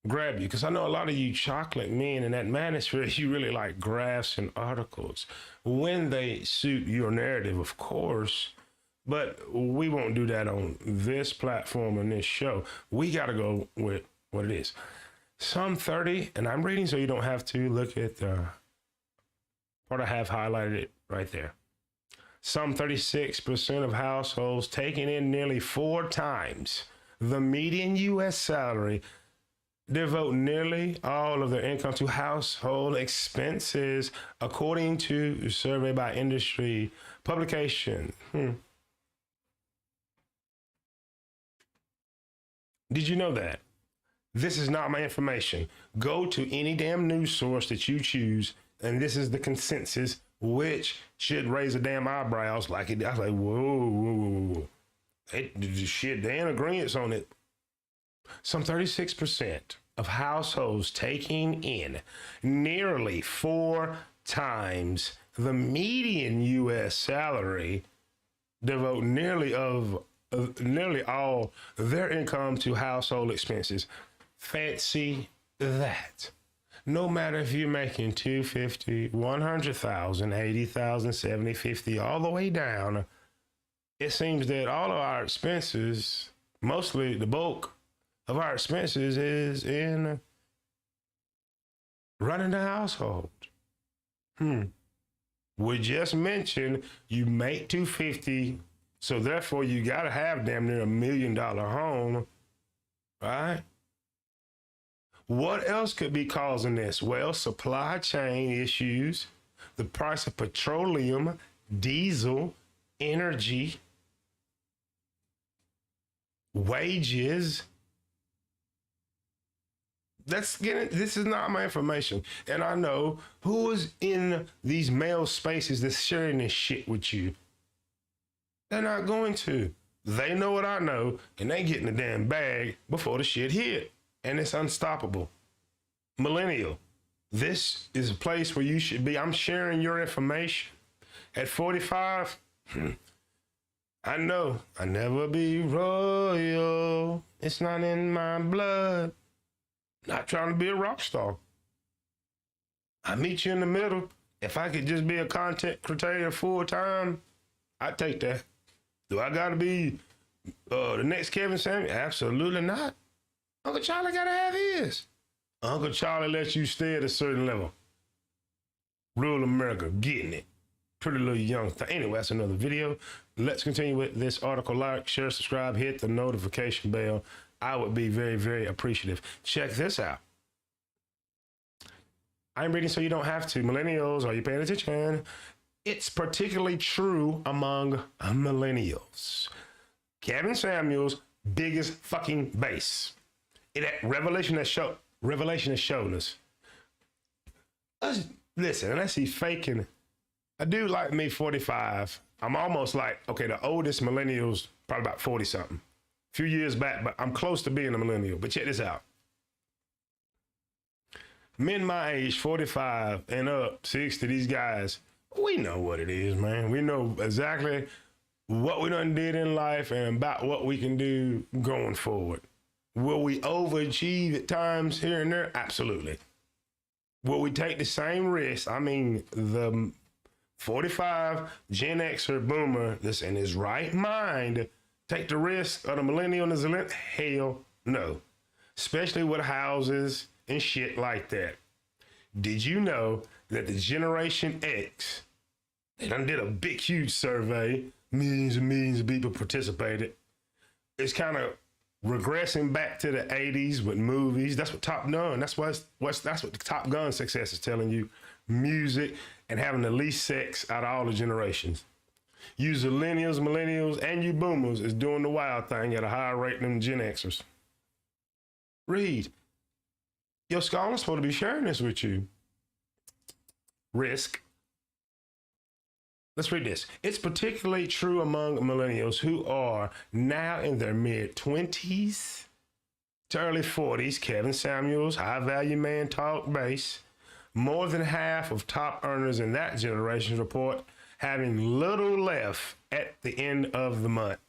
grab you. Because I know a lot of you chocolate men in that manosphere, you really like graphs and articles when they suit your narrative, of course. But we won't do that on this platform and this show. We got to go with what it is. Some 30, and I'm reading so you don't have to look at the part I have highlighted right there. Some 36% of households taking in nearly 4 times the median U.S. salary devote nearly all of their income to household expenses, according to a survey by industry publication. Did you know that? This is not my information. Go to any damn news source that you choose, and this is the consensus which should raise the damn eyebrows like it. I was like, whoa. They in agreement on it. Some 36% of households taking in nearly 4 times the median U.S. salary devote nearly all their income to household expenses. Fancy that. No matter if you're making $250,000, $100,000, $80,000, $70,000, $50,000, all the way down, it seems that all of our expenses, mostly the bulk of our expenses, is in running the household. We just mentioned you make $250,000, so therefore you got to have damn near $1 million home, right? What else could be causing this? Well, supply chain issues, the price of petroleum, diesel, energy, wages. This is not my information. And I know who is in these male spaces that's sharing this shit with you. They're not going to. They know what I know, and they get in the damn bag before the shit hit. And it's unstoppable. Millennial, this is a place where you should be. I'm sharing your information. At 45, I know I never be royal. It's not in my blood. Not trying to be a rock star. I meet you in the middle. If I could just be a content creator full time, I'd take that. Do I gotta be the next Kevin Samuels? Absolutely not. Uncle Charlie gotta have his. Uncle Charlie lets you stay at a certain level. Rural America, getting it. Pretty little young thing. Anyway, that's another video. Let's continue with this article. Like, share, subscribe, hit the notification bell. I would be very, very appreciative. Check this out. I'm reading so you don't have to. Millennials, are you paying attention? It's particularly true among millennials. Kevin Samuels' biggest fucking base. Revelation has shown us. Listen, unless he's faking, a dude like me, 45, I'm almost like, okay, the oldest millennials, probably about 40 something. A few years back, but I'm close to being a millennial. But check this out. Men my age, 45 and up, 60, these guys, we know what it is, man. We know exactly what we done did in life and about what we can do going forward. Will we overachieve at times here and there? Absolutely. Will we take the same risk? I mean, the 45 Gen Xer boomer that's in his right mind take the risk of the millennial and the zillennial? Hell no. Especially with houses and shit like that. Did you know that the Generation X, they done did a big, huge survey, millions and millions of people participated. It's kind of regressing back to the 80s with movies. That's what Top Gun, that's what the Top Gun success is telling you. Music and having the least sex out of all the generations. You millennials, and you boomers is doing the wild thing at a higher rate than Gen Xers. Read. Your scholar's supposed to be sharing this with you. Risk. Let's read this. It's particularly true among millennials who are now in their mid-20s to early 40s. Kevin Samuels, high-value man talk base. More than half of top earners in that generation report having little left at the end of the month.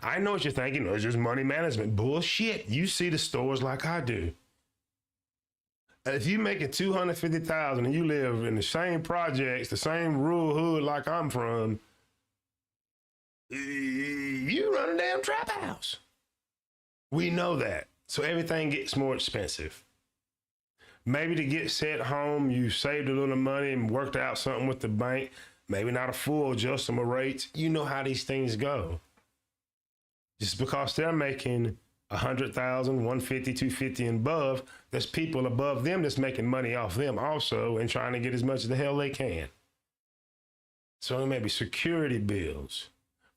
I know what you're thinking. It's just money management. Bullshit. You see the stores like I do. If you making $250,000 and you live in the same projects, the same rural hood like I'm from, you run a damn trap house. We know that. So everything gets more expensive. Maybe to get set home, you saved a little money and worked out something with the bank. Maybe not a full adjustment of rates. You know how these things go. Just because they're making 100,000, 150, 250 and above, there's people above them that's making money off them also and trying to get as much as the hell they can. So maybe security bills,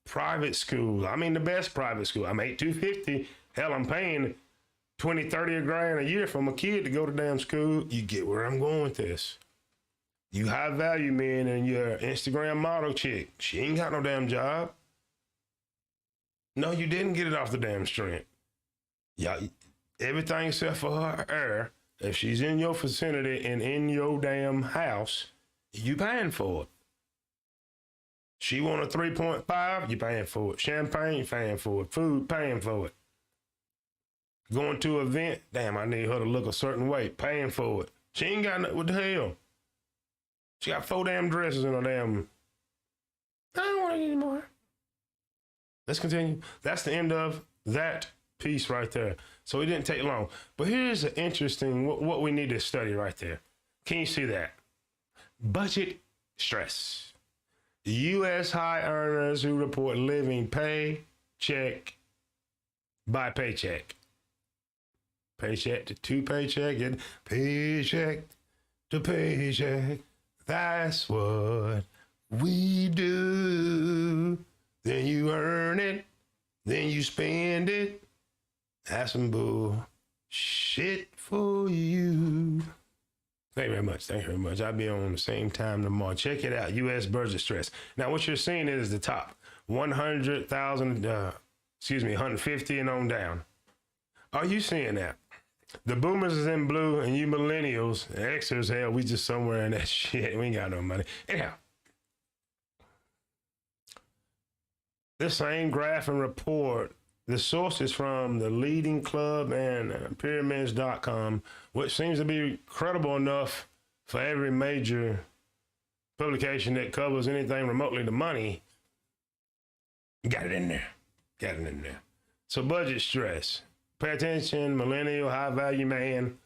private school. I mean, the best private school. I make $250. Hell, I'm paying 20, 30 grand a year for my kid to go to damn school. You get where I'm going with this. You high value men and your Instagram model chick, she ain't got no damn job. No, you didn't get it off the damn street. Yeah, everything except for her, if she's in your vicinity and in your damn house, you paying for it. She want a 3.5, you paying for it. Champagne, paying for it. Food, paying for it. Going to an event, damn, I need her to look a certain way, paying for it. She ain't got nothing, what the hell? She got 4 damn dresses in her damn, I don't want it anymore. Let's continue. That's the end of that piece right there. So it didn't take long. But here's an interesting, what we need to study right there. Can you see that? Budget stress. U.S. high earners who report living paycheck by paycheck. Paycheck to paycheck and paycheck to paycheck. That's what we do. Then you earn it, then you spend it. That's some bullshit for you. Thank you very much. Thank you very much. I'll be on the same time tomorrow. Check it out. U.S. budget stress. Now, what you're seeing is the top 100,000, 150 and on down. Are you seeing that? The boomers is in blue and you millennials, Xers, hell, we just somewhere in that shit. We ain't got no money. Anyhow. This same graph and report, the source is from the leading club and pyramids.com, which seems to be credible enough for every major publication that covers anything remotely to money. Got it in there. Got it in there. So budget stress. Pay attention, millennial, high value man.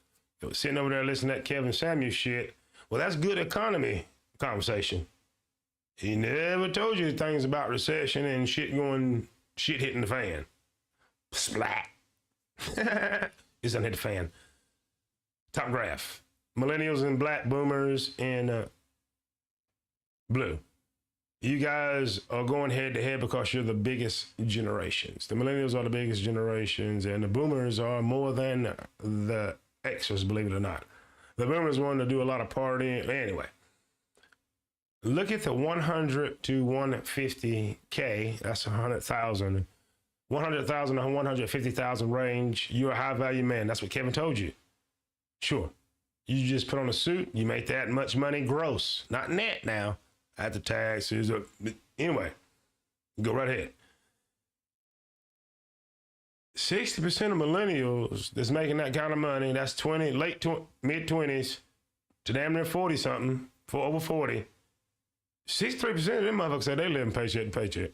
Sitting over there listening to that Kevin Samuels shit. Well, that's good economy conversation. He never told you things about recession and shit hitting the fan. Splat. It's done hit the fan. Top graph. Millennials and black boomers in blue. You guys are going head to head because you're the biggest generations. The millennials are the biggest generations and the boomers are more than the Xers, believe it or not. The boomers want to do a lot of partying. Anyway. Look at the 100 to 150K. That's 100,000. 100,000 to 150,000 range. You're a high value man. That's what Kevin told you. Sure. You just put on a suit. You make that much money gross. Not net now. After taxes. Anyway. Go right ahead. 60% of millennials that's making that kind of money, that's mid-20s to damn near 40-something, for over 40. 63% of them motherfuckers say they live in paycheck to paycheck.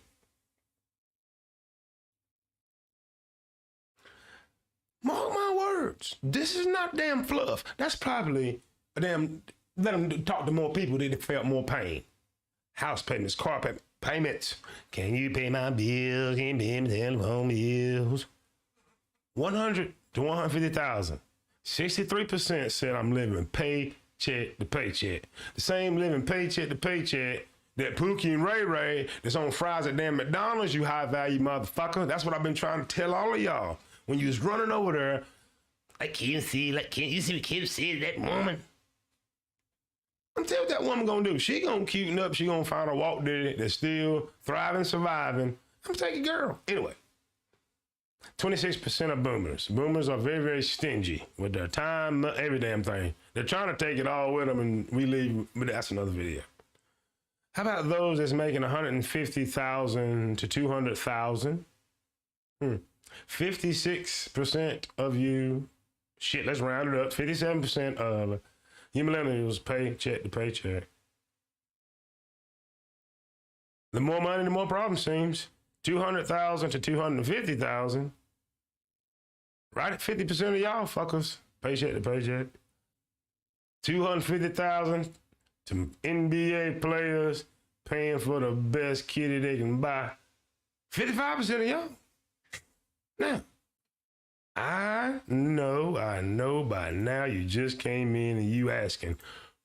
Mark my words. This is not damn fluff. That's probably a damn, let them talk to more people that felt more pain. House payments, car payments. Can you pay my bills? Can you pay my telephone bills? 100 to 150,000. 63% said I'm living paycheck to paycheck. The same living paycheck to paycheck that Pookie and Ray Ray that's on fries at damn McDonald's, you high value motherfucker. That's what I've been trying to tell all of y'all. When you was running over there, can't you see what Kim said, that woman? I'm telling you what that woman gonna do. She gonna cuten up. She gonna find a Walt Diddy that's still thriving, surviving. I'm taking girl. Anyway, 26% of boomers. Boomers are very, very stingy with their time, every damn thing. They're trying to take it all with them and we leave, but that's another video. How about those that's making 150,000 to 200,000? 56% of you, shit, let's round it up. 57% of you millennials paycheck to paycheck. The more money, the more problem seems. 200,000 to 250,000. Right at 50% of y'all fuckers paycheck to paycheck. 250,000 to NBA players paying for the best kitty they can buy. 55% of y'all. Now, I know by now you just came in and you asking,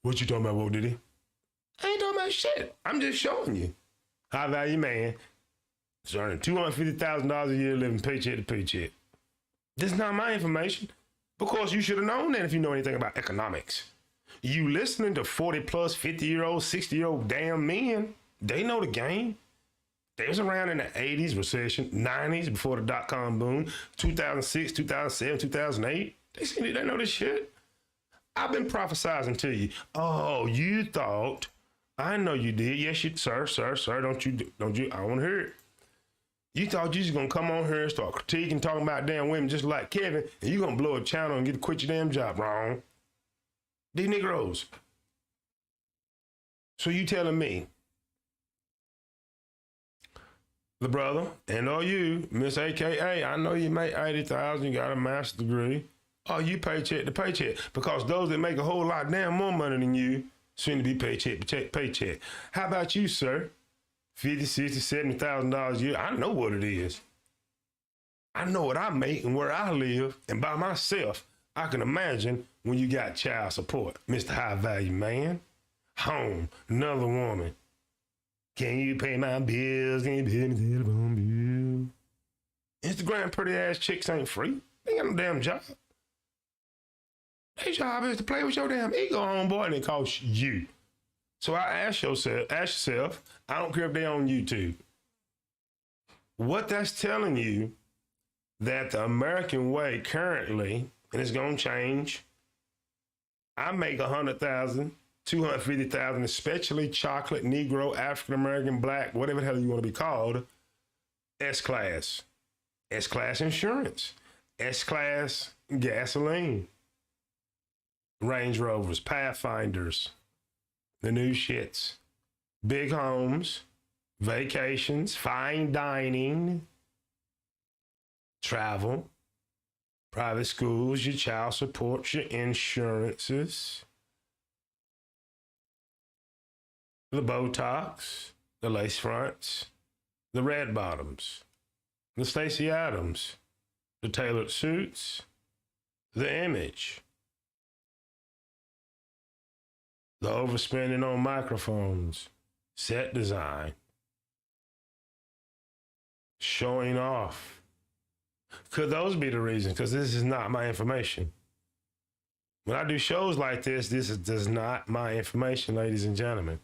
what you talking about, Walt Diddy? I ain't talking about shit. I'm just showing you. High value man is earning $250,000 a year living paycheck to paycheck. This is not my information because you should have known that if you know anything about economics. You listening to 40 plus, 50-year-old, 60-year-old damn men. They know the game. They was around in the 80s recession, 90s before the dot-com boom, 2006, 2007, 2008. They seen it. They know this shit. I've been prophesizing to you. Oh, you thought. I know you did. Yes, you, sir. Don't you? I don't want to hear it. You thought you was going to come on here and start critiquing, talking about damn women just like Kevin, and you going to blow a channel and get to quit your damn job. Wrong. These Negroes. So you telling me, the brother, and all you, Miss AKA, I know you make 80,000, you got a master's degree. Oh, you paycheck to paycheck. Because those that make a whole lot damn more money than you seem to be paycheck to paycheck. How about you, sir? $50,000, $60,000, $70,000 a year. I know what it is. I know what I make and where I live, and by myself, I can imagine when you got child support, Mr. High Value Man. Home, another woman. Can you pay my bills? Can you pay my telephone bill? Instagram pretty ass chicks ain't free. They ain't got no damn job. Their job is to play with your damn ego, homeboy, and it costs you. So I ask yourself, I don't care if they're on YouTube. What that's telling you that the American way currently, and it's gonna change. I make 100,000. 250,000, especially chocolate, Negro, African American, Black, whatever the hell you want to be called, S-Class. S-Class insurance. S-Class gasoline. Range Rovers, Pathfinders, the new shits. Big homes, vacations, fine dining, travel, private schools, your child support, your insurances. The Botox, the lace fronts, the red bottoms, the Stacey Adams, the tailored suits, the image, the overspending on microphones, set design, showing off. Could those be the reasons? Because this is not my information. When I do shows like this is not my information, ladies and gentlemen.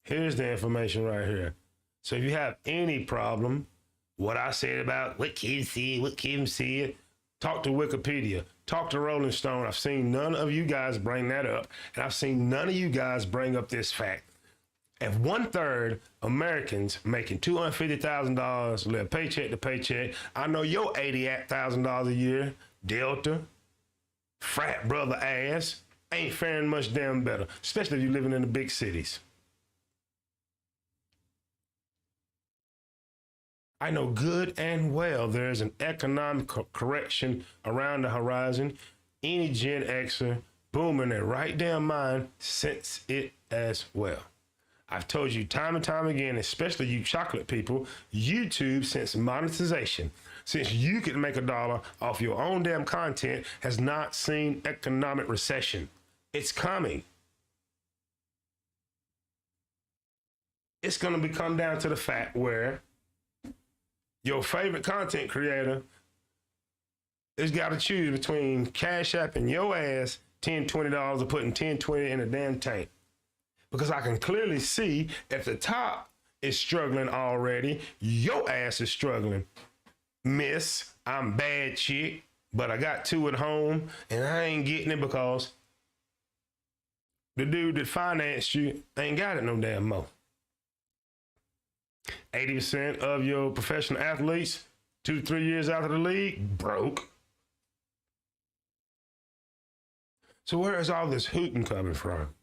Here's the information right here. So if you have any problem, what I said about what kids see, what Kim said, talk to Wikipedia, talk to Rolling Stone. I've seen none of you guys bring that up, and I've seen none of you guys bring up this fact. If 1/3 Americans making $250,000 live paycheck to paycheck, I know your $88,000 a year, Delta, frat brother ass, ain't faring much damn better, especially if you're living in the big cities. I know good and well there's an economic correction around the horizon. Any Gen Xer booming their right damn mind sense it as well. I've told you time and time again, especially you chocolate people, YouTube, since monetization, since you could make $1 off your own damn content, has not seen economic recession. It's coming. It's going to come down to the fact where your favorite content creator has got to choose between Cash App and your ass $10, $20 or putting $10, $20 in a damn tank. Because I can clearly see if the top is struggling already, your ass is struggling. Miss, I'm bad chick, but I got two at home and I ain't getting it because the dude that financed you ain't got it no damn more. 80% of your professional athletes, 2 to 3 years out of the league, broke. So where is all this hooting coming from?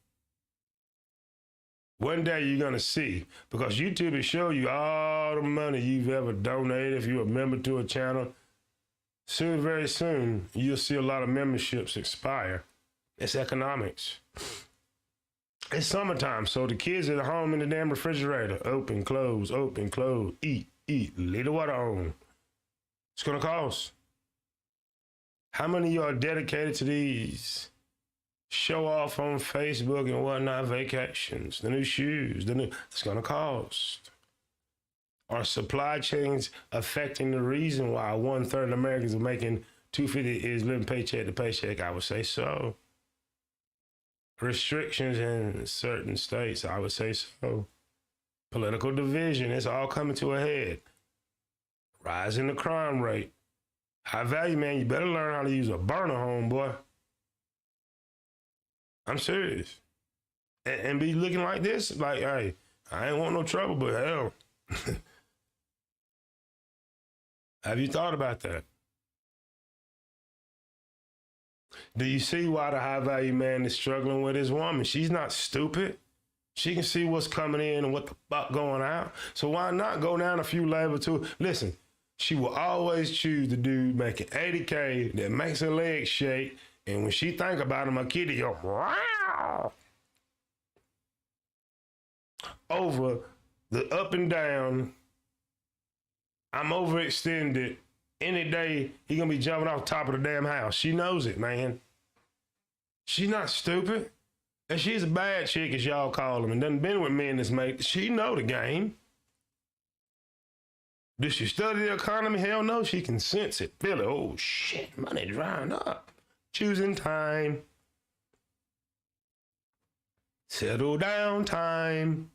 One day you're going to see, because YouTube will show you all the money you've ever donated if you're a member to a channel. Soon, very soon, you'll see a lot of memberships expire. It's economics. It's summertime, so the kids are at home in the damn refrigerator. Open, close, eat, little water on. It's going to cost. How many of you are dedicated to these show off on Facebook and whatnot vacations, the new shoes, it's going to cost? Are supply chains affecting the reason why 1/3 of Americans are making $250 is living paycheck to paycheck? I would say so. restrictions in certain states, I would say so. Political division, it's all coming to a head. Rise in the crime rate. High value, man, you better learn how to use a burner, homeboy. I'm serious. And be looking like this, like, hey, I ain't want no trouble, but hell. Have you thought about that? Do you see why the high value man is struggling with his woman? She's not stupid. She can see what's coming in and what the fuck going out. So why not go down a few levels too? Listen, she will always choose the dude making 80K that makes her legs shake. And when she think about him, a kitty go, wow. Over the up and down, I'm overextended. Any day, he gonna be jumping off top of the damn house. She knows it, man. She's not stupid. And she's a bad chick, as y'all call them, and done been with men that's made. She know the game. Does she study the economy? Hell no, she can sense it, feel it. Oh shit, money drying up. Choosing time. Settle down time.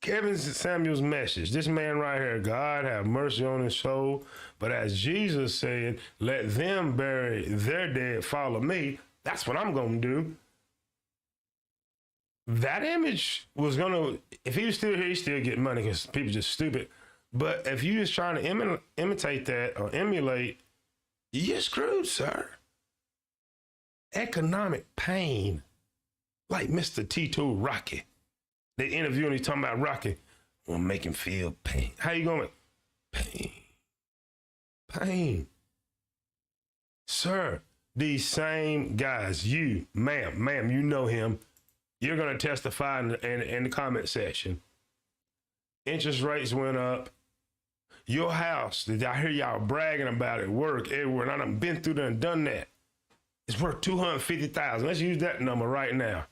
Kevin Samuel's message. This man right here, God have mercy on his soul. But as Jesus said, let them bury their dead, follow me. That's what I'm going to do. That image was going to, if he was still here, he'd still get money because people just stupid. But if you just trying to imitate that or emulate, you're screwed, sir. Economic pain. Like Mr. T2 Rocky. They interviewing, he's talking about Rocky. We'll make him feel pain. How you going? Pain. Pain. Sir, these same guys, you, ma'am, you know him. You're going to testify in the comment section. Interest rates went up. Your house, I hear y'all bragging about it, work everywhere, and I done been through there and done that. It's worth $250,000. Let's use that number right now.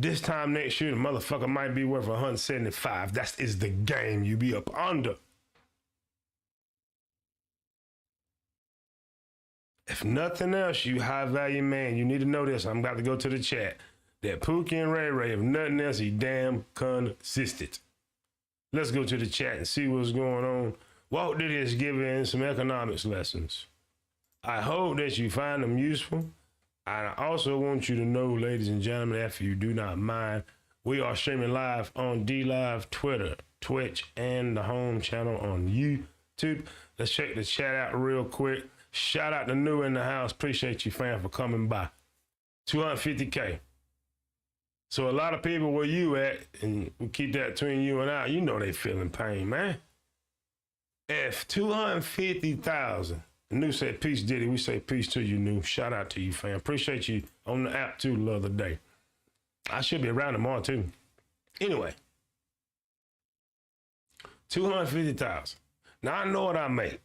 This time next year, the motherfucker might be worth $175,000. That is the game you be up under. If nothing else, you high value man, you need to know this. I'm about to go to the chat. That Pookie and Ray Ray, if nothing else, he damn consistent. Let's go to the chat and see what's going on. Walt Diddy is giving some economics lessons. I hope that you find them useful. I also want you to know, ladies and gentlemen, if you do not mind, we are streaming live on DLive, Twitter, Twitch, and the home channel on YouTube. Let's check the chat out real quick. Shout out to New in the house. Appreciate you, fam, for coming by. 250K. So a lot of people where you at, and we keep that between you and I, you know they feeling pain, man. If 250,000. New said, peace, Diddy. We say peace to you, New. Shout out to you, fam. Appreciate you on the app, too, the other day. I should be around tomorrow, too. Anyway. 250,000. Now, I know what I make.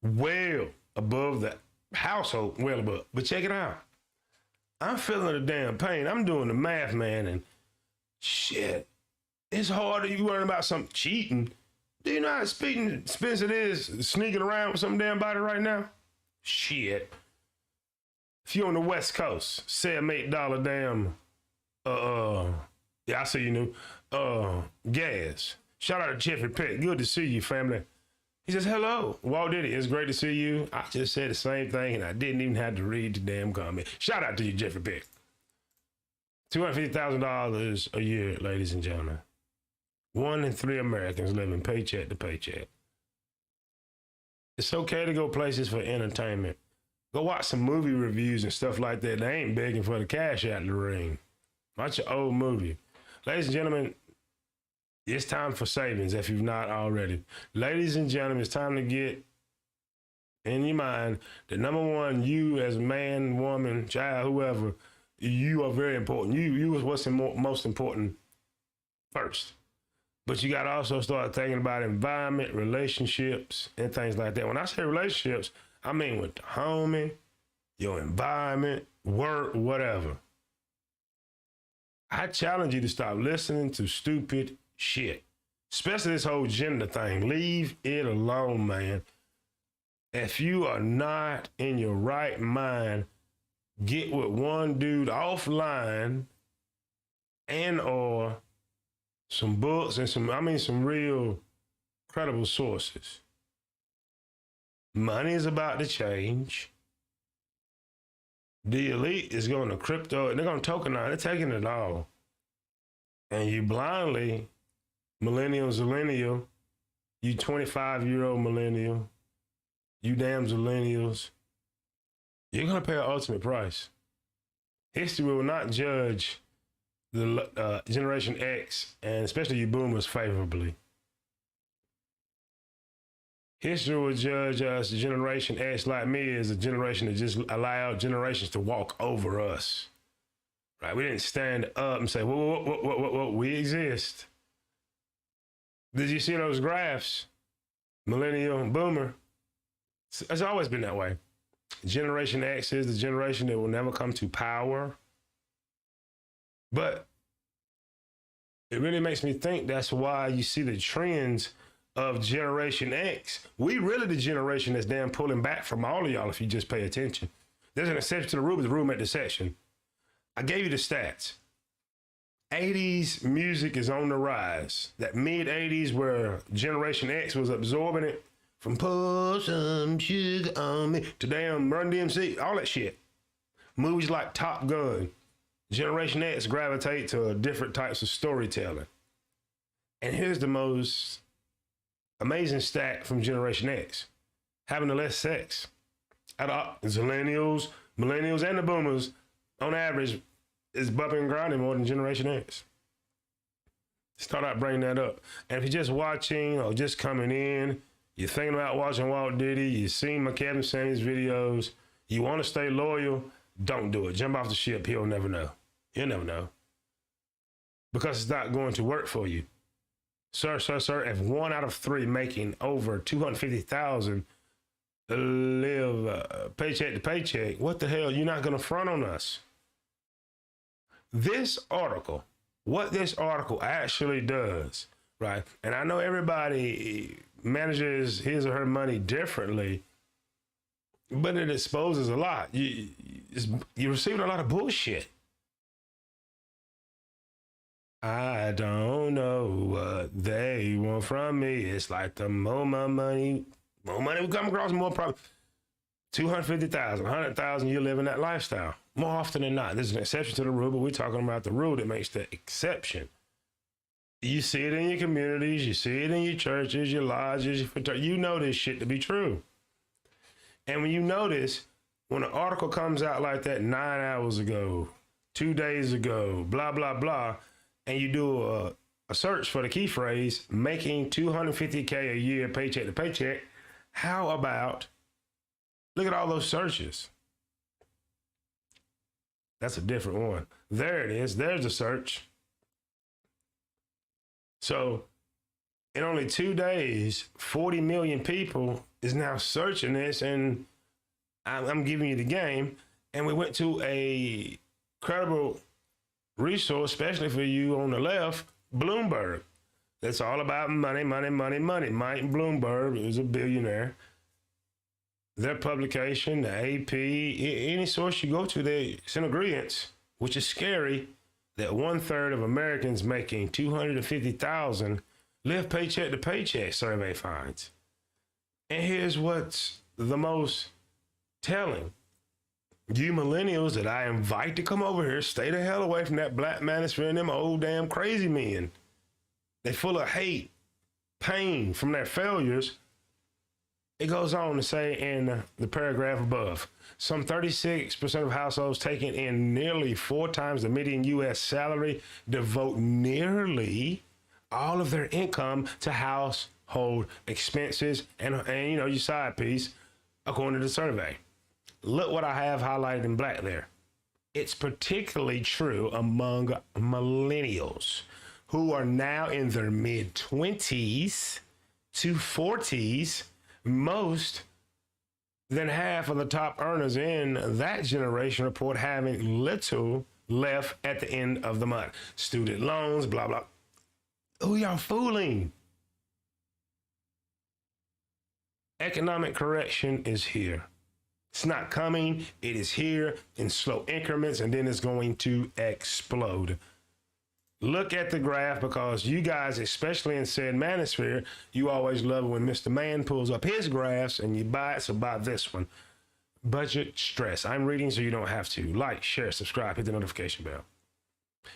Well above the household, well above. But check it out. I'm feeling the damn pain. I'm doing the math, man, and shit. It's hard that you worrying about something cheating. Do you know how expensive it is sneaking around with some damn body right now? Shit. If you're on the West Coast, $7, $8 damn, yeah, I see you knew, gas. Shout out to Jeffrey Peck. Good to see you, family. He says, hello, Walt Diddy. It's great to see you. I just said the same thing, and I didn't even have to read the damn comment. Shout out to you, Jeffrey Peck. $250,000 a year, ladies and gentlemen. 1 in 3 Americans living paycheck to paycheck. It's okay to go places for entertainment. Go watch some movie reviews and stuff like that. They ain't begging for the cash out the ring. Watch an old movie. Ladies and gentlemen, it's time for savings if you've not already. Ladies and gentlemen, it's time to get in your mind that number one, you as a man, woman, child, whoever, you are very important. You is what's most important first. But you got to also start thinking about environment, relationships, and things like that. When I say relationships, I mean with the homie, your environment, work, whatever. I challenge you to stop listening to stupid shit, especially this whole gender thing. Leave it alone, man. If you are not in your right mind, get with one dude offline and or some books and some real credible sources. Money is about to change. The elite is going to crypto, and they're going to tokenize, they're taking it all. And you blindly, zillennial, you 25-year-old millennial, you damn zillennials, you're going to pay an ultimate price. History will not judge the Generation X, and especially you boomers, favorably. History will judge us, Generation X, like me, as a generation that just allowed generations to walk over us. Right? We didn't stand up and say, whoa, we exist. Did you see those graphs? Millennial and boomer. It's always been that way. Generation X is the generation that will never come to power. But it really makes me think that's why you see the trends of Generation X. We really the generation that's damn pulling back from all of y'all if you just pay attention. There's an exception to the rule, but the rule made the exception. I gave you the stats. 80s music is on the rise. That mid-80s where Generation X was absorbing it, from pour some sugar on me to damn Run DMC, all that shit. Movies like Top Gun. Generation X gravitate to different types of storytelling. And here's the most amazing stat from Generation X. Having the less sex. Zillennials, millennials, and the boomers, on average, is bumping and grinding more than Generation X. Start out bringing that up. And if you're just watching or just coming in, you're thinking about watching Walt Diddy, you've seen my Kevin Samuels videos, you want to stay loyal, don't do it. Jump off the ship, he'll never know. You'll never know. Because it's not going to work for you. Sir, if 1 out of 3 making over $250,000 live paycheck to paycheck, what the hell? You're not going to front on us. This article, what this article actually does, right? And I know everybody manages his or her money differently, but it exposes a lot. You're receiving a lot of bullshit. I don't know what they want from me. It's like the more money we come across, more problems. 250,000, 100,000, you're living that lifestyle. More often than not. There's an exception to the rule, but we're talking about the rule that makes the exception. You see it in your communities, you see it in your churches, your lodges, you know this shit to be true. And when you notice, when an article comes out like that 9 hours ago, 2 days ago, blah, blah, blah, and you do a search for the key phrase, making $250K a year paycheck to paycheck, how about, look at all those searches. That's a different one. There it is. There's the search. So in only 2 days, 40 million people is now searching this, and I'm giving you the game. And we went to a credible resource, especially for you on the left, Bloomberg. That's all about money, money, money, money. Mike Bloomberg is a billionaire. Their publication, the AP, any source you go to, it's in agreement, which is scary, that 1/3 of Americans making $250,000 live paycheck to paycheck, survey finds. And here's what's the most telling. You millennials that I invite to come over here, stay the hell away from that black manosphere and them old damn crazy men. They're full of hate, pain from their failures. It goes on to say in the paragraph above, some 36% of households taking in nearly 4 times the median U.S. salary devote nearly all of their income to household expenses and you know, your side piece, according to the survey. Look what I have highlighted in black there. It's particularly true among millennials who are now in their mid-20s to 40s. Most than half of the top earners in that generation report having little left at the end of the month. Student loans, blah, blah. Who y'all fooling? Economic correction is here. It's not coming. It is here in slow increments, and then it's going to explode. Look at the graph, because you guys, especially in said manosphere, you always love it when Mr. Man pulls up his graphs and you buy it, so buy this one. Budget stress. I'm reading so you don't have to. Like, share, subscribe, hit the notification bell.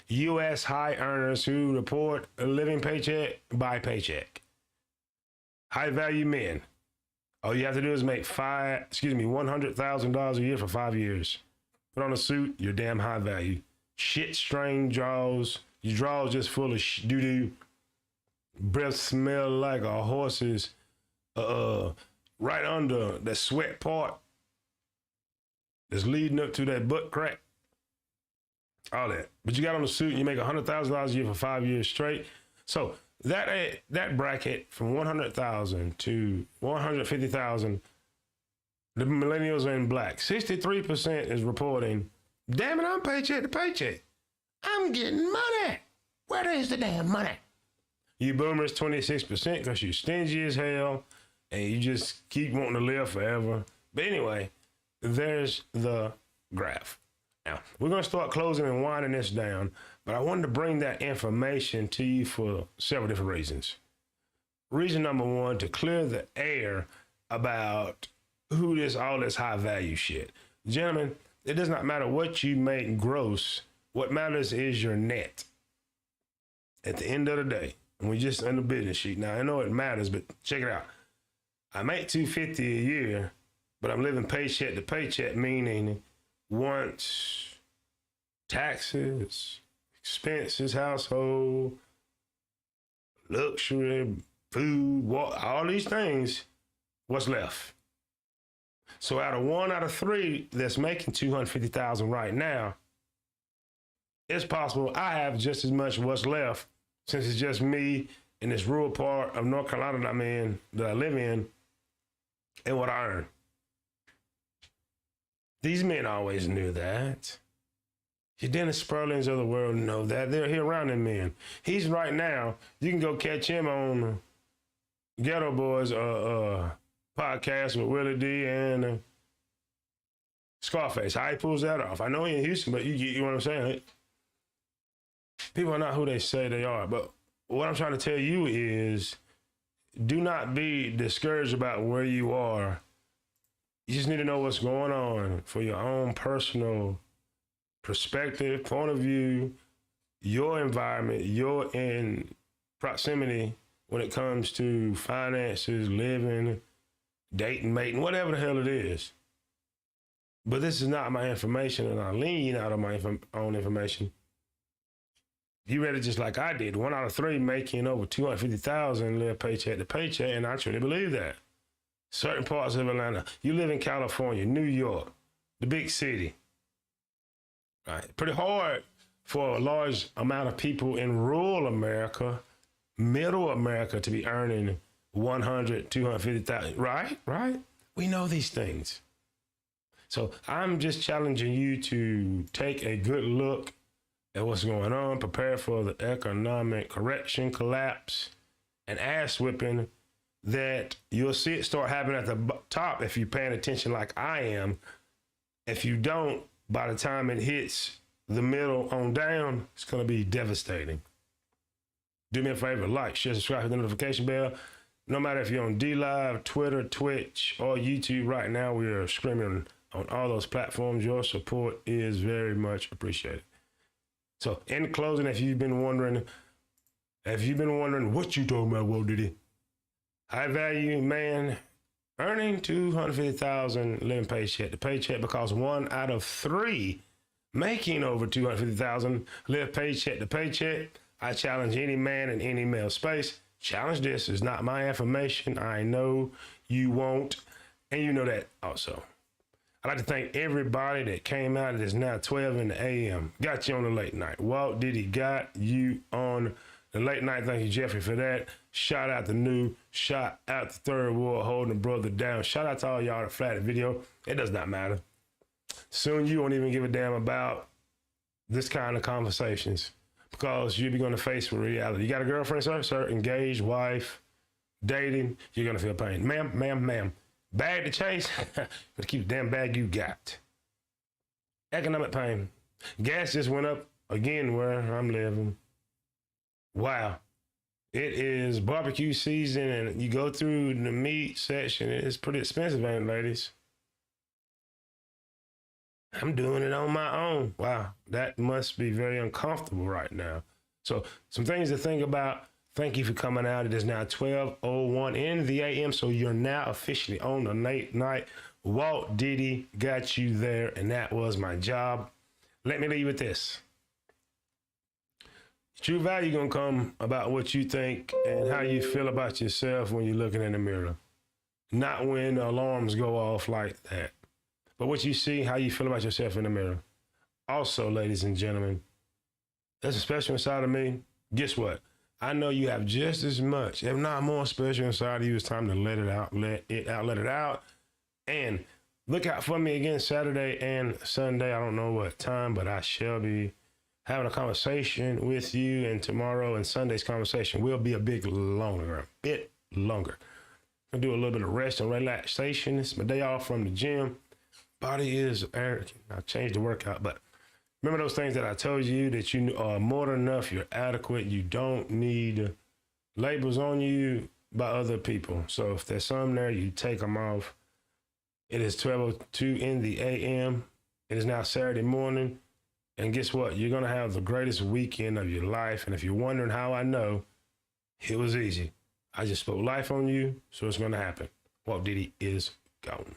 U.S. high earners who report a living paycheck by paycheck. High value men. All you have to do is make $100,000 a year for 5 years. Put on a suit, you're damn high value. Shit strained jaws. Your drawers just full of doo-doo. Breath smell like a horse's right under the sweat part that's leading up to that butt crack. All that. But you got on a suit and you make $100,000 a year for 5 years straight. So that bracket from 100,000 to 150,000, the millennials are in black. 63% is reporting, damn it, I'm paycheck to paycheck. I'm getting money. Where is the damn money? You boomers, 26%, because you're stingy as hell and you just keep wanting to live forever. But anyway, there's the graph. Now, we're going to start closing and winding this down, but I wanted to bring that information to you for several different reasons. Reason number one, to clear the air about all this high value shit. Gentlemen, it does not matter what you make gross. What matters is your net. At the end of the day, and we just on the business sheet. Now, I know it matters, but check it out. I make $250 a year, but I'm living paycheck to paycheck, meaning once taxes, expenses, household, luxury, food, all these things, what's left? So out of 3 that's making $250,000 right now, it's possible I have just as much what's left, since it's just me in this rural part of North Carolina that I live in, and what I earn. These men always knew that. Your Dennis Sperlings of the world know that. They're here around them men. He's right now, you can go catch him on Ghetto Boys podcast with Willie D and Scarface. How he pulls that off. I know he in Houston, but you know what I'm saying? People are not who they say they are. But what I'm trying to tell you is, do not be discouraged about where you are. You just need to know what's going on for your own personal perspective, point of view, your environment, you're in proximity when it comes to finances, living, dating, mating, whatever the hell it is. But this is not my information, and I lean out of my own information. You read it just like I did. 1 out of 3 making over $250,000 live paycheck to paycheck, and I truly believe that. Certain parts of Atlanta. You live in California, New York, the big city. Right. Pretty hard for a large amount of people in rural America, middle America, to be earning $100,000, $250,000. Right? We know these things. So I'm just challenging you to take a good look at what's going on, prepare for the economic correction, collapse, and ass whipping that you'll see it start happening at the top if you're paying attention like I am. If you don't, by the time it hits the middle on down, it's going to be devastating. Do me a favor, like, share, subscribe, hit the notification bell. No matter if you're on DLive, Twitter, Twitch, or YouTube right now, we are screaming on all those platforms. Your support is very much appreciated. So in closing, if you've been wondering what you talking about, Walt Diddy, high value man earning $250,000 living paycheck to paycheck, because 1 out of 3 making over $250,000 live paycheck to paycheck. I challenge any man in any male space. Challenge this. It's not my information. I know you won't, and you know that also. I'd like to thank everybody that came out. It is now 12 in the a.m. Got you on the late night. Walt Diddy got you on the late night. Thank you, Jeffrey, for that. Shout out to New. Shout out to Third Ward holding the brother down. Shout out to all y'all that flatted video. It does not matter. Soon you won't even give a damn about this kind of conversations, because you'll be going to face with reality. You got a girlfriend, sir? Engaged, wife, dating, you're going to feel pain. Ma'am, Bag to chase, but keep the damn bag you got. Economic pain. Gas just went up again where I'm living. Wow. It is barbecue season and you go through the meat section. It's pretty expensive, ain't it, ladies? I'm doing it on my own. Wow. That must be very uncomfortable right now. So some things to think about. Thank you for coming out. It is now 12:01 in the AM, so you're now officially on the late night. Walt Diddy got you there, and that was my job. Let me leave you with this. True value gonna come about what you think and how you feel about yourself when you're looking in the mirror. Not when the alarms go off like that, but what you see, how you feel about yourself in the mirror. Also, ladies and gentlemen, there's a special inside of me. Guess what? I know you have just as much, if not more, special inside of you. It's time to let it out, let it out. And look out for me again Saturday and Sunday. I don't know what time, but I shall be having a conversation with you. And tomorrow and Sunday's conversation will be a bit longer. I'll do a little bit of rest and relaxation. It's my day off from the gym. Body is arrogant. I changed the workout, but remember those things that I told you, that you are more than enough, you're adequate, you don't need labels on you by other people. So if there's some there, you take them off. It is 12:02 in the AM. It is now Saturday morning. And guess what? You're going to have the greatest weekend of your life. And if you're wondering how I know, it was easy. I just spoke life on you, so it's going to happen. Walt Diddy is gone.